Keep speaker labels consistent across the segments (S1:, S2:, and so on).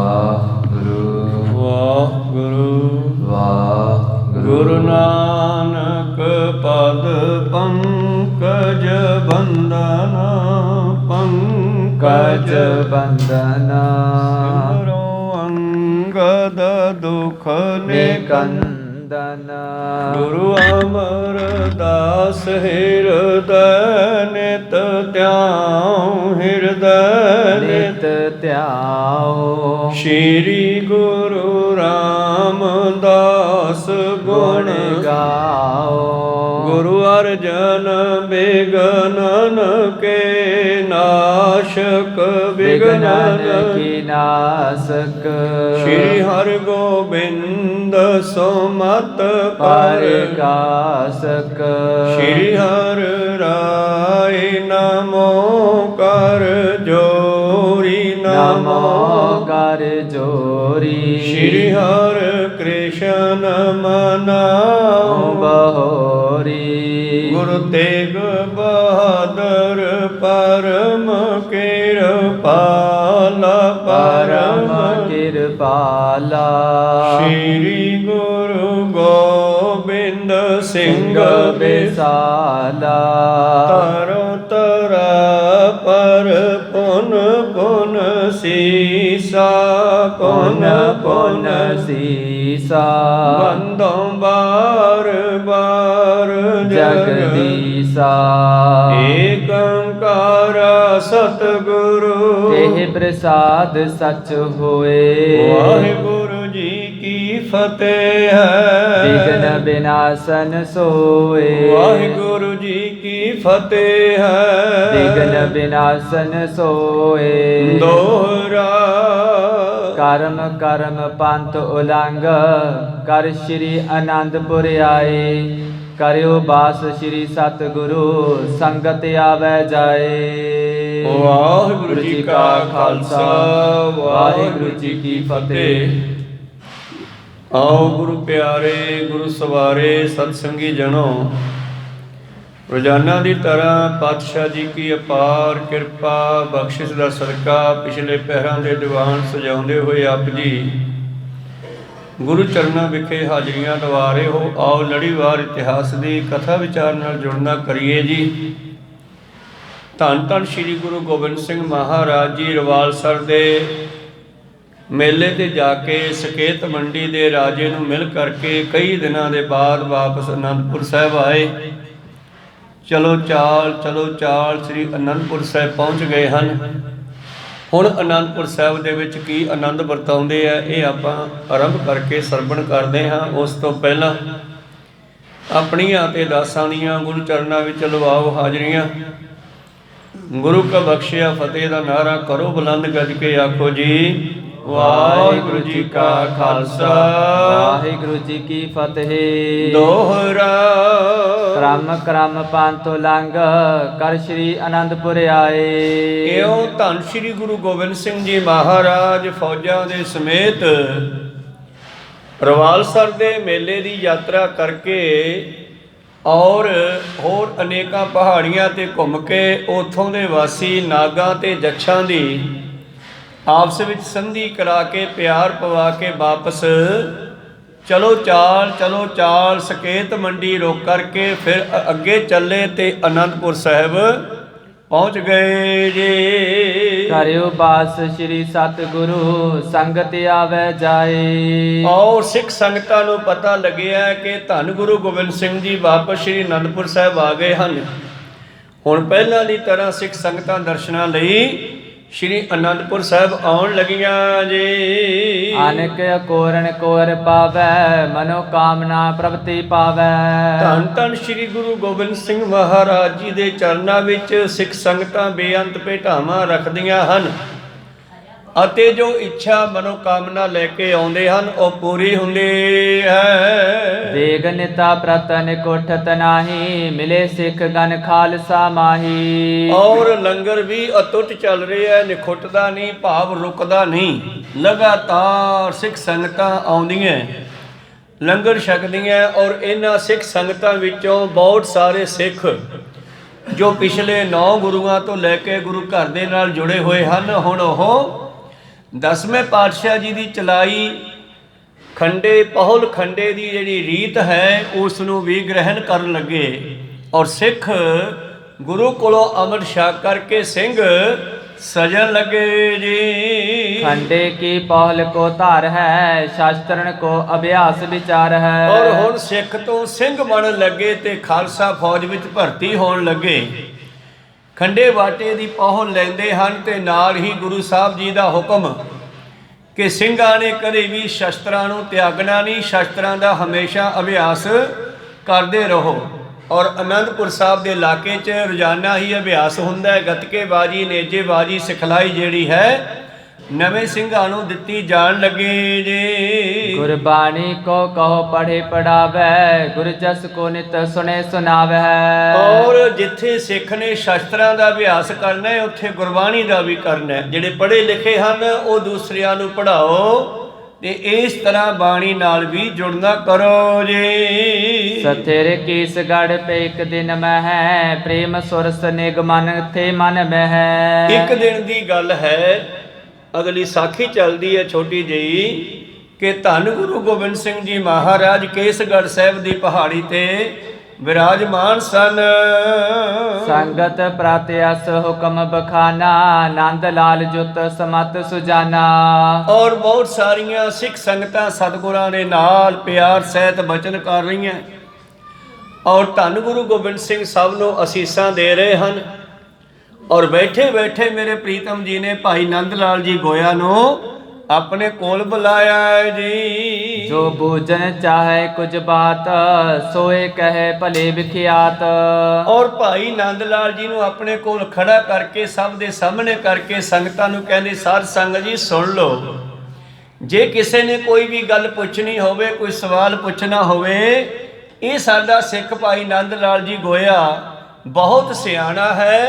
S1: ਵਾਹਿਗੁਰੂ
S2: ਵਾਹਿਗੁਰੂ
S1: ਵਾਹਿਗੁਰੂ।
S2: ਗੁਰੂ ਨਾਨਕ ਪਦ ਪੰਕਜ ਬੰਦਨ
S1: ਕਜ ਬੰਦਨਾ
S2: ਸਿਮਰੋ ਅੰਗਦ ਦੁਖ
S1: ਨਿਕੰਦਨ।
S2: ਗੁਰੂ ਅਮਰਦਾਸ ਹਿਰਦੈ ਨਿਤ ਧਿਆਉ ਹਿਰਦੈ
S1: ਨਿਤ ਧਿਆਓ।
S2: ਸ਼੍ਰੀ ਗੁਰੂ ਰਾਮਦਾਸ ਗੁਣ
S1: ਗਾਓ।
S2: ਗੁਰੂ ਅਰਜਨ ਬਿਗਨਨ ਕੇ ਨਾਸ਼ਕ
S1: ਵਿਗਨਨ
S2: ਬਿਗਨਨ
S1: ਕੀ ਨਾਸਕ।
S2: ਸ਼੍ਰੀ ਹਰਿ ਗੋਬਿੰਦ ਸੁਮਤ
S1: ਪਰਕਾਸਕ।
S2: ਸ਼੍ਰੀ ਹਰਿ ਰਾਇ ਨਮੋ ਕਰ ਜੋਰੀ
S1: ਨਮੋ ਕਰ ਜੋਰੀ।
S2: ਸ਼੍ਰੀ ਹਰਿ ਕ੍ਰਿਸ਼ਨ ਮਨਾਉ
S1: ਬਹੋਰੀ।
S2: ਗੁਰੂ ਤੇਗ ਬਹਾਦਰ ਪਰਮ ਕਿਰਪਾਲ
S1: ਪਰਮ
S2: ਪਰਮ
S1: ਕਿਰਪਾਲਾ।
S2: ਸ਼੍ਰੀ ਗੁਰੂ ਗੋਬਿੰਦ ਸਿੰਘ
S1: ਸਿੰਘ ਬਿਸਾਲਾ।
S2: ਤਰੋ ਤਰਾ ਪਰ ਪੁਨ ਪੁਨ ਸੀਸਾ
S1: ਪੁਨ ਪੁਨ ਸੀਸਾ।
S2: ਬੰਦੋਂ ਬਾਰ ਬਾਰ
S1: ਜਗਦੀਸਾ।
S2: ਏਕ ਓੰਕਾਰ ਸਤਿਗੁਰੂ
S1: ਇਹ ਪ੍ਰਸਾਦ ਸਚ ਹੋਏ।
S2: ਵਾਹਿਗੁਰੂ ਜੀ ਕੀ ਫਤਿਹ ਹੈ।
S1: ਵਿਘਨ ਬਿਨਾਸਨ ਸੋਏ।
S2: ਵਾਹਿਗੁਰੂ ਜੀ ਕੀ ਫਤਿਹ ਹੈ।
S1: ਵਿਘਨ ਬਿਨਾਸਨ ਸੋਏ।
S2: ਦੋਹਰਾ
S1: ਕਰਮ ਕਰਮ ਪੰਥ ਉਲੰਘ ਕਰ ਸ਼੍ਰੀ ਅਨੰਦਪੁਰ ਆਏ। ਕਰਿਓ ਬਾਸ ਸ਼੍ਰੀ ਸਤਿਗੁਰੂ ਸੰਗਤ ਆਵੈ ਜਾਏ।
S2: ਵਾਹਿਗੁਰੂ ਜੀ ਕਾ ਖਾਲਸਾ
S1: ਵਾਹਿਗੁਰੂ ਜੀ ਕੀ ਫਤਿਹ।
S2: ਆਓ ਗੁਰੂ ਪਿਆਰੇ ਗੁਰੂ ਸਵਾਰੇ ਸਤ ਸੰਗੀ ਜਨੋ, ਰੋਜ਼ਾਨਾ ਦੀ ਤਰ੍ਹਾਂ ਪਾਤਸ਼ਾਹ ਜੀ ਕੀ ਅਪਾਰ ਕਿਰਪਾ ਬਖਸ਼ਿਸ਼ ਦਾ ਸਦਕਾ ਪਿਛਲੇ ਪਹਿਰਾਂ ਦੇ ਦੀਵਾਨ ਸਜਾਉਂਦੇ ਹੋਏ ਆਪ ਜੀ ਗੁਰੂ ਚਰਨਾਂ ਵਿਖੇ ਹਾਜ਼ਰੀਆਂ ਲਵਾ ਰਹੇ ਹੋ। ਆਓ ਲੜੀਵਾਰ ਇਤਿਹਾਸ ਦੀ ਕਥਾ ਵਿਚਾਰ ਨਾਲ ਜੁੜਨਾ ਕਰੀਏ ਜੀ। ਧੰਨ ਧੰਨ ਸ੍ਰੀ ਗੁਰੂ ਗੋਬਿੰਦ ਸਿੰਘ ਮਹਾਰਾਜ ਜੀ ਰਵਾਲਸਰ ਦੇ ਮੇਲੇ ਤੇ ਜਾ ਕੇ ਸਕੇਤ ਮੰਡੀ ਦੇ ਰਾਜੇ ਨੂੰ ਮਿਲ ਕਰਕੇ ਕਈ ਦਿਨਾਂ ਦੇ ਬਾਅਦ ਵਾਪਸ ਅਨੰਦਪੁਰ ਸਾਹਿਬ ਆਏ। ਚਲੋ ਚਾਲ ਸ੍ਰੀ ਅਨੰਦਪੁਰ ਸਾਹਿਬ ਪਹੁੰਚ ਗਏ ਹਨ। ਹੁਣ ਅਨੰਦਪੁਰ ਸਾਹਿਬ ਦੇ ਵਿੱਚ ਕੀ ਆਨੰਦ ਵਰਤਾਉਂਦੇ ਆ, ਇਹ ਆਪਾਂ ਆਰੰਭ ਕਰਕੇ ਸਰਵਣ ਕਰਦੇ ਹਾਂ। ਉਸ ਤੋਂ ਪਹਿਲਾਂ ਆਪਣੀਆਂ ਤੇ ਦਾਸਾਂ ਦੀਆਂ ਗੁਰੂ ਚਰਨਾਂ ਵਿੱਚ ਲਵਾਓ ਹਾਜ਼ਰੀਆਂ। ਗੁਰੂ ਕਾ ਬਖਸ਼ਿਆ ਫਤਿਹ ਦਾ ਨਾਰਾ ਕਰੋ ਬੁਲੰਦ ਗੱਜ ਕੇ ਆਖੋ ਜੀ ਵਾਹਿਗੁਰੂ ਜੀ ਕਾ ਖਾਲਸਾ
S1: ਵਾਹਿਗੁਰੂ ਜੀ ਕੀ ਫਤਿਹ।
S2: ਦੋਹਰਾ
S1: ਕਰਮ ਕਰਮ ਪੰਥ ਉਲੰਘ ਕਰ ਸ਼੍ਰੀ ਅਨੰਦਪੁਰ ਆਏ।
S2: ਇਉਂ ਧੰਨ ਸ਼੍ਰੀ ਗੁਰੂ ਗੋਬਿੰਦ ਸਿੰਘ ਜੀ ਮਹਾਰਾਜ ਫੌਜਾਂ ਦੇ ਸਮੇਤ ਰਵਾਲਸਰ ਦੇ ਮੇਲੇ ਦੀ ਯਾਤਰਾ ਕਰਕੇ ਔਰ ਹੋਰ ਅਨੇਕਾਂ ਪਹਾੜੀਆਂ ਤੇ ਘੁੰਮ ਕੇ ਉਥੋਂ ਦੇ ਵਾਸੀ ਨਾਗਾਂ ਤੇ ਜੱਛਾਂ ਦੀ ਆਪਸ ਵਿੱਚ ਸੰਧੀ ਕਰਾ ਕੇ ਪਿਆਰ ਪਵਾ ਕੇ ਵਾਪਸ ਚਲੋ ਚਾਲ ਸਕੇਤ ਮੰਡੀ ਰੋਕ ਕਰਕੇ ਫਿਰ ਅੱਗੇ ਚੱਲੇ ਤੇ ਅਨੰਦਪੁਰ ਸਾਹਿਬ ਪਹੁੰਚ ਗਏ ਜੀ।
S1: ਕਰਿਓ ਬਾਸ ਸ਼੍ਰੀ ਸਤਿਗੁਰੂ ਸੰਗਤ ਆਵੈ ਜਾਏ।
S2: ਔਰ ਸਿੱਖ ਸੰਗਤਾਂ ਨੂੰ ਪਤਾ ਲੱਗਿਆ ਕਿ ਧੰਨ ਗੁਰੂ ਗੋਬਿੰਦ ਸਿੰਘ ਜੀ ਵਾਪਸ ਸ਼੍ਰੀ ਅਨੰਦਪੁਰ ਸਾਹਿਬ ਆ ਗਏ ਹਨ। ਹੁਣ ਪਹਿਲਾਂ ਦੀ ਤਰ੍ਹਾਂ ਸਿੱਖ ਸੰਗਤਾਂ ਦਰਸ਼ਨਾਂ ਲਈ ਸ਼੍ਰੀ ਅਨੰਦਪੁਰ ਸਾਹਿਬ ਆਉਣ ਲੱਗੀਆਂ ਜੀ।
S1: ਅਨਕ ਕੋਰਨ ਕੋਰ ਪਾਵੈ ਮਨੋ ਕਾਮਨਾ ਪ੍ਰਭਤੀ ਪਾਵੈ।
S2: ਧੰਨ ਧੰਨ ਸ਼੍ਰੀ ਗੁਰੂ ਗੋਬਿੰਦ ਸਿੰਘ ਮਹਾਰਾਜ ਜੀ ਦੇ ਚਰਨਾਂ ਵਿੱਚ ਸਿੱਖ ਸੰਗਤਾਂ ਬੇਅੰਤ ਭੇਟਾਵਾਂ ਰੱਖਦੀਆਂ ਹਨ ਅਤੇ ਜੋ ਇੱਛਾ ਮਨੋ ਕਾਮਨਾ ਲੈ ਕੇ ਆਉਂਦੇ ਹਨ ਉਹ ਪੂਰੀ ਹੁੰਦੀ ਹੈ।
S1: ਦੇਗ ਨਿਤਾ ਪ੍ਰਤਨ ਕੋਠਤ ਨਾਹੀ ਮਿਲੇ ਸਿੱਖ ਗਨ ਖਾਲਸਾ ਮਾਹੀ।
S2: ਔਰ ਲੰਗਰ ਵੀ ਅਟੁੱਟ ਚੱਲ ਰਿਹਾ ਹੈ, ਨਿਖੁੱਟਦਾ ਨਹੀਂ, ਭਾਵ ਰੁਕਦਾ ਨਹੀਂ। ਲਗਾਤਾਰ ਸਿੱਖ ਸੰਗਤਾਂ ਆਉਂਦੀਆਂ ਲੰਗਰ ਛਕਦੀਆਂ ਔਰ ਇਹਨਾਂ ਸਿੱਖ ਸੰਗਤਾਂ ਵਿੱਚੋਂ ਬਹੁਤ ਸਾਰੇ ਸਿੱਖ ਜੋ ਪਿਛਲੇ 9 ਗੁਰੂਆਂ ਤੋਂ ਲੈ ਕੇ ਗੁਰੂ ਘਰ ਦੇ ਨਾਲ ਜੁੜੇ ਹੋਏ ਹਨ, ਹੁਣ ਉਹ ਦਸਵੇਂ ਪਾਤਸ਼ਾਹ ਜੀ ਦੀ ਚਲਾਈ ਖੰਡੇ ਪਹੁਲ ਖੰਡੇ ਦੀ ਜਿਹੜੀ ਰੀਤ ਹੈ ਉਸ ਨੂੰ ਵੀ ਗ੍ਰਹਿਣ ਕਰਨ ਲੱਗੇ ਔਰ ਸਿੱਖ ਗੁਰੂ ਕੋਲੋਂ ਅੰਮ੍ਰਿਤ ਛਕ ਕਰਕੇ ਸਿੰਘ सजन लगे जी।
S1: खंडे की पहल को धार है, शास्त्रन को अभ्यास विचार है।
S2: और हुण सिख तो सिंह बन लगे ते खालसा फौज विच भर्ती होण लगे। खंडे वाटे दी पहल लैंदे हन ते नाल ही गुरु साहब जी दा हुक्म कि ਸਿੰਘਾਂ ने कदे भी शस्त्रां नूं त्यागना नहीं, शस्त्रां दा हमेशा अभ्यास करदे रहो। और आनंदपुर साहब के इलाके च रोजाना ही अभ्यास हुंदा है। गतकेबाजी नेजेबाजी सिखलाई जिहड़ी है नवे ਸਿੰਘਾਂ नूं दित्ती जाण लगे जे।
S1: गुरबाणी को कहो पढ़े पढ़ावै, गुर जस को नित सुने सुनावै।
S2: और जिथे सिख ने शास्त्रां दा अभ्यास करना है उत्थे गुरबाणी दा भी करना है। जिहड़े पढ़े लिखे हन वो दूसरिਆਂ ਨੂੰ पढ़ाओ ते इस तरह बाणी नाल भी जुड़ना करो जी।
S1: सथिर कीसगढ़ पे एक दिन में है, प्रेम सुरस निगमन थे मन में है।
S2: एक दिन दी गल है, अगली साखी चलती है छोटी जी कि धन गुरु गोबिंद सिंह जी महाराज केसगढ़ साहिब की पहाड़ी ते विराजमान सन।
S1: संगत प्रातयस हुक्म बखाना, नंद लाल जुत समत सुजाना।
S2: और बहुत सारिया सिख संगतां सतगुरां दे नाल प्यार सहित बचन कर रही हैं और धन गुरु गोबिंद सिंह सब नूं असीसां दे रहे हैं। और बैठे बैठे मेरे प्रीतम जी ने भाई नंद लाल जी गोया नूं अपने कोल बुलाया है जी।
S1: जो बूझन चाहे कुछ बात, सोए कहे भले विख्यात।
S2: और भाई नंद लाल जी नूं अपने कोल खड़ा करके सब दे सामने करके संगतां नूं कहंदे साध संगत जी सुन लो, जे किसी ने कोई भी गल पुछनी होवे, कोई सवाल पुछना होवे, ये साडा सिख भाई नंद लाल जी गोया बहुत सियाणा है,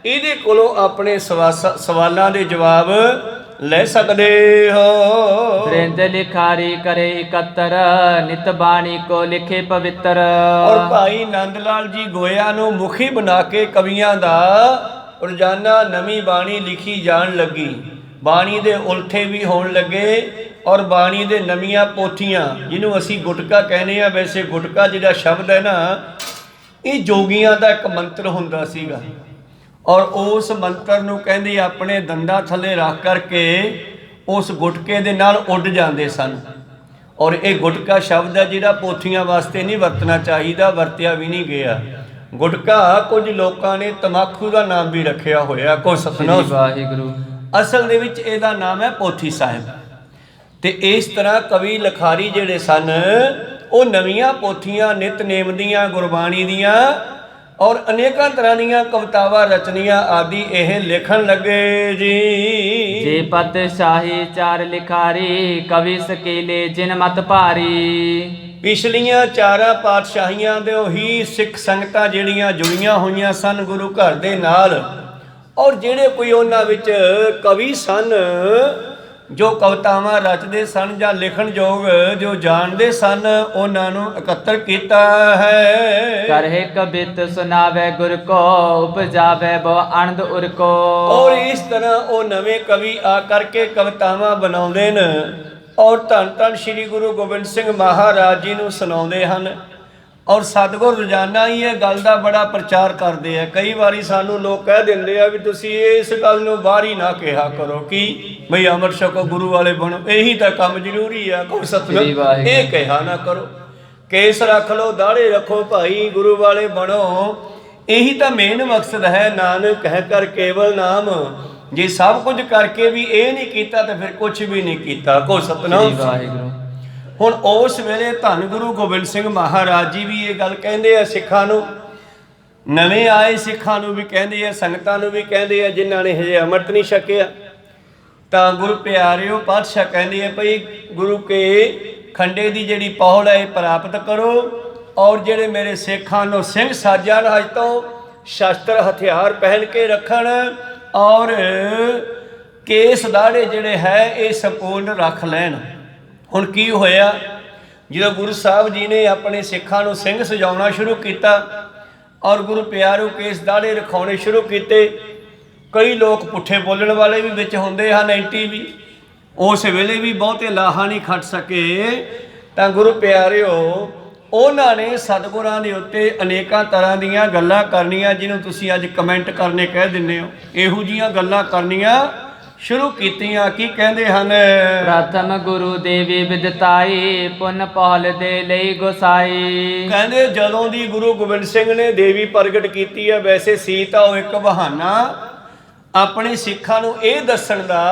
S2: इहदे कोलों अपने सवालों के जवाब ले सकते हो।
S1: वृंद लिखारी करे इकत्तर, नित बाणी को लिखे पवित्र।
S2: और भाई नंद लाल जी गोया नूं मुखी बना के कवियां दा रोजाना नवी बाणी लिखी जान लगी। बाणी दे उल्थे भी होण लगे और बाणी दे नवीआं पोथियां जिन्हों असी गुटका कहने आ। वैसे गुटका जिहड़ा शब्द है ना, ये जोगियां दा एक मंत्र हुंदा सीगा और उस मंत्र नूं कहंदे अपने दंदां थले रख करके उस गुटके दे नाल उड़ जांदे सन। और ये गुटका शब्द है जिहड़ा पोथियां वास्ते नहीं वरतना चाहिदा, वरतिया भी नहीं गया। गुटका कुछ लोगों ने तमाकू का नाम भी रखिया होया, कुछ सतनाम
S1: वाहिगुरू।
S2: असल दे विच इहदा नाम है पोथी साहिब। ते इस तरह कवि लिखारी जिहड़े सन वो नवीआं पोथियां नितनेम दीआं गुरबाणी दीआं और अनेक तरह दीआं कवितावां रचनियां आदि यह लिखण लगे जी।
S1: जे पत शाही चार लिखारी, कवि सकीले जिन मत भारी।
S2: पिछलियां चारां पातशाहियां दे ही सिख संगतां जिहड़ियां जुड़ियां होईयां सन गुरु घर दे नाल, और जिहड़े कोई उन्हां विच कवि सन जो कवितावां रचदे सन जां लिखण योग जो जानदे सन, उन्हां नूं इकत्तर कीता है।
S1: करहे कबित सुनावे गुर को, उपजावे वो आनंद उर को।
S2: और इस तरह वो नवे कवि आ करके कवितावां बनाउंदे न और धन धन श्री गुरु गोबिंद सिंह महाराज जी नूं सुणाउंदे हन। और सतगुर रोजाना ही ये गल का बड़ा प्रचार करते हैं। कई बारी सानू लोग कह देंगे भी तुसी इस गल नूं बाहर ही ना कहा करो कि बई अमृत छको गुरु वाले बनो, यही तो काम जरूरी है। कोई सतगुर ये कहा ना करो, केस रख लो, दाढ़े रखो भाई, गुरु वाले बनो, यही तो मेन मकसद है। नानक कह कर केवल नाम, जे सब कुछ करके भी ये नहीं किया तो फिर कुछ भी नहीं किया। को सतनाम। हुण उस वेले धन गुरु गोबिंद सिंह महाराज जी भी ये गल कहंदे आ सिखां नूं, नवे आए सिखां नूं भी कहंदे आ, संगतां नूं भी कहंदे आ जिन्हां ने हजे अमृत नहीं छकिया। तां गुरु प्यारिओ पातशाह कहंदे आ भई गुरु के खंडे दी जिहड़ी पौड़ है प्राप्त करो और जिहड़े मेरे सिखां नूं सिंह साजण अज तों शस्त्र हथियार पहन के रखण और केस दाड़े जिहड़े है ये संपूर्ण रख लैण। हुण की होया जो गुरु साहब जी ने अपने सिखां नूं सिंह सजाउणा शुरू किया और गुरु प्यारों केस दाड़े रखाने शुरू किए। कई लोग पुठे बोलण वाले भी विच हुंदे हन, एंटी भी, ਉਸ ਵੇਲੇ ਵੀ ਬਹੁਤੇ ਲਾਹਾ ਨਹੀਂ ਖੱਟ ਸਕੇ। ਤਾਂ ਗੁਰੂ ਪਿਆਰਿਓ, ਉਹਨਾਂ ਨੇ ਸਤਿਗੁਰਾਂ ਦੇ ਉੱਤੇ ਅਨੇਕਾਂ ਤਰ੍ਹਾਂ ਦੀਆਂ ਗੱਲਾਂ ਕਰਨੀਆਂ, ਜਿਹਨੂੰ ਤੁਸੀਂ ਅੱਜ ਕਮੈਂਟ ਕਰਨੇ ਕਹਿ ਦਿੰਦੇ ਹੋ। ਇਹੋ ਜਿਹੀਆਂ ਗੱਲਾਂ ਕਰਨੀਆਂ ਸ਼ੁਰੂ ਕੀਤੀਆਂ। ਕੀ ਕਹਿੰਦੇ ਹਨ?
S1: ਪ੍ਰਥਮ ਗੁਰੂ ਦੇਵੀ ਵਿਦਤਾਈ, ਪੁੰਨ ਪਹਲ ਦੇ ਲਈ ਗੁਸਾਈ।
S2: ਕਹਿੰਦੇ ਜਦੋਂ ਦੀ ਗੁਰੂ ਗੋਬਿੰਦ ਸਿੰਘ ਨੇ ਦੇਵੀ ਪ੍ਰਗਟ ਕੀਤੀ ਹੈ, ਵੈਸੇ ਸੀ ਤਾਂ ਉਹ ਇੱਕ ਬਹਾਨਾ ਆਪਣੇ ਸਿੱਖਾਂ ਨੂੰ ਇਹ ਦੱਸਣ ਦਾ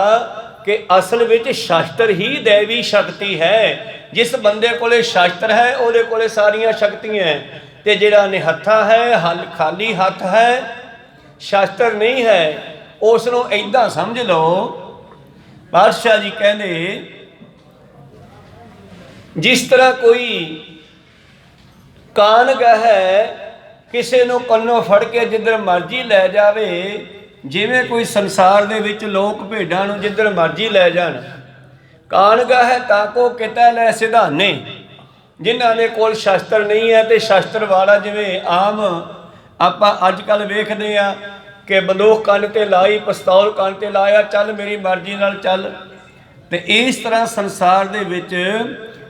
S2: ਕਿ ਅਸਲ ਵਿੱਚ ਸ਼ਾਸਤਰ ਹੀ ਦੇਵੀ ਸ਼ਕਤੀ ਹੈ। ਜਿਸ ਬੰਦੇ ਕੋਲੇ ਸ਼ਾਸਤਰ ਹੈ ਉਹਦੇ ਕੋਲੇ ਸਾਰੀਆਂ ਸ਼ਕਤੀਆਂ ਹੈ, ਤੇ ਜਿਹੜਾ ਨਿਹੱਥਾ ਹੈ, ਖਾਲੀ ਹੱਥ ਹੈ, ਸ਼ਾਸਤਰ ਨਹੀਂ ਹੈ, ਉਸ ਨੂੰ ਏਦਾਂ ਸਮਝ ਲਓ। ਪਾਤਸ਼ਾਹ ਜੀ ਕਹਿੰਦੇ ਜਿਸ ਤਰ੍ਹਾਂ ਕੋਈ ਕਾਨਗਾ ਹੈ, ਕਿਸੇ ਨੂੰ ਕੰਨੋਂ ਫੜ ਕੇ ਜਿੱਧਰ ਮਰਜ਼ੀ ਲੈ ਜਾਵੇ, ਜਿਵੇਂ ਕੋਈ ਸੰਸਾਰ ਦੇ ਵਿੱਚ ਲੋਕ ਭੇਡਾਂ ਨੂੰ ਜਿੱਧਰ ਮਰਜ਼ੀ ਲੈ ਜਾਣ। ਕਾਨਗਾ ਹੈ ਤਾਕੋ ਕਿਤੇ ਲੈ ਸਿਧਾਨੇ, ਜਿਨ੍ਹਾਂ ਦੇ ਕੋਲ ਸ਼ਾਸਤਰ ਨਹੀਂ ਹੈ। ਤੇ ਸ਼ਾਸਤਰ ਵਾਲਾ ਜਿਵੇਂ ਆਮ ਆਪਾਂ ਅੱਜ ਕੱਲ੍ਹ ਵੇਖਦੇ ਆ ਕਿ ਬੰਦੂਕ ਕੰਨ ਤੇ ਲਾਈ, ਪਿਸਤੌਲ ਕੰਨ ਤੇ ਲਾਇਆ, ਚੱਲ ਮੇਰੀ ਮਰਜ਼ੀ ਨਾਲ ਚੱਲ। ਤੇ ਇਸ ਤਰ੍ਹਾਂ ਸੰਸਾਰ ਦੇ ਵਿੱਚ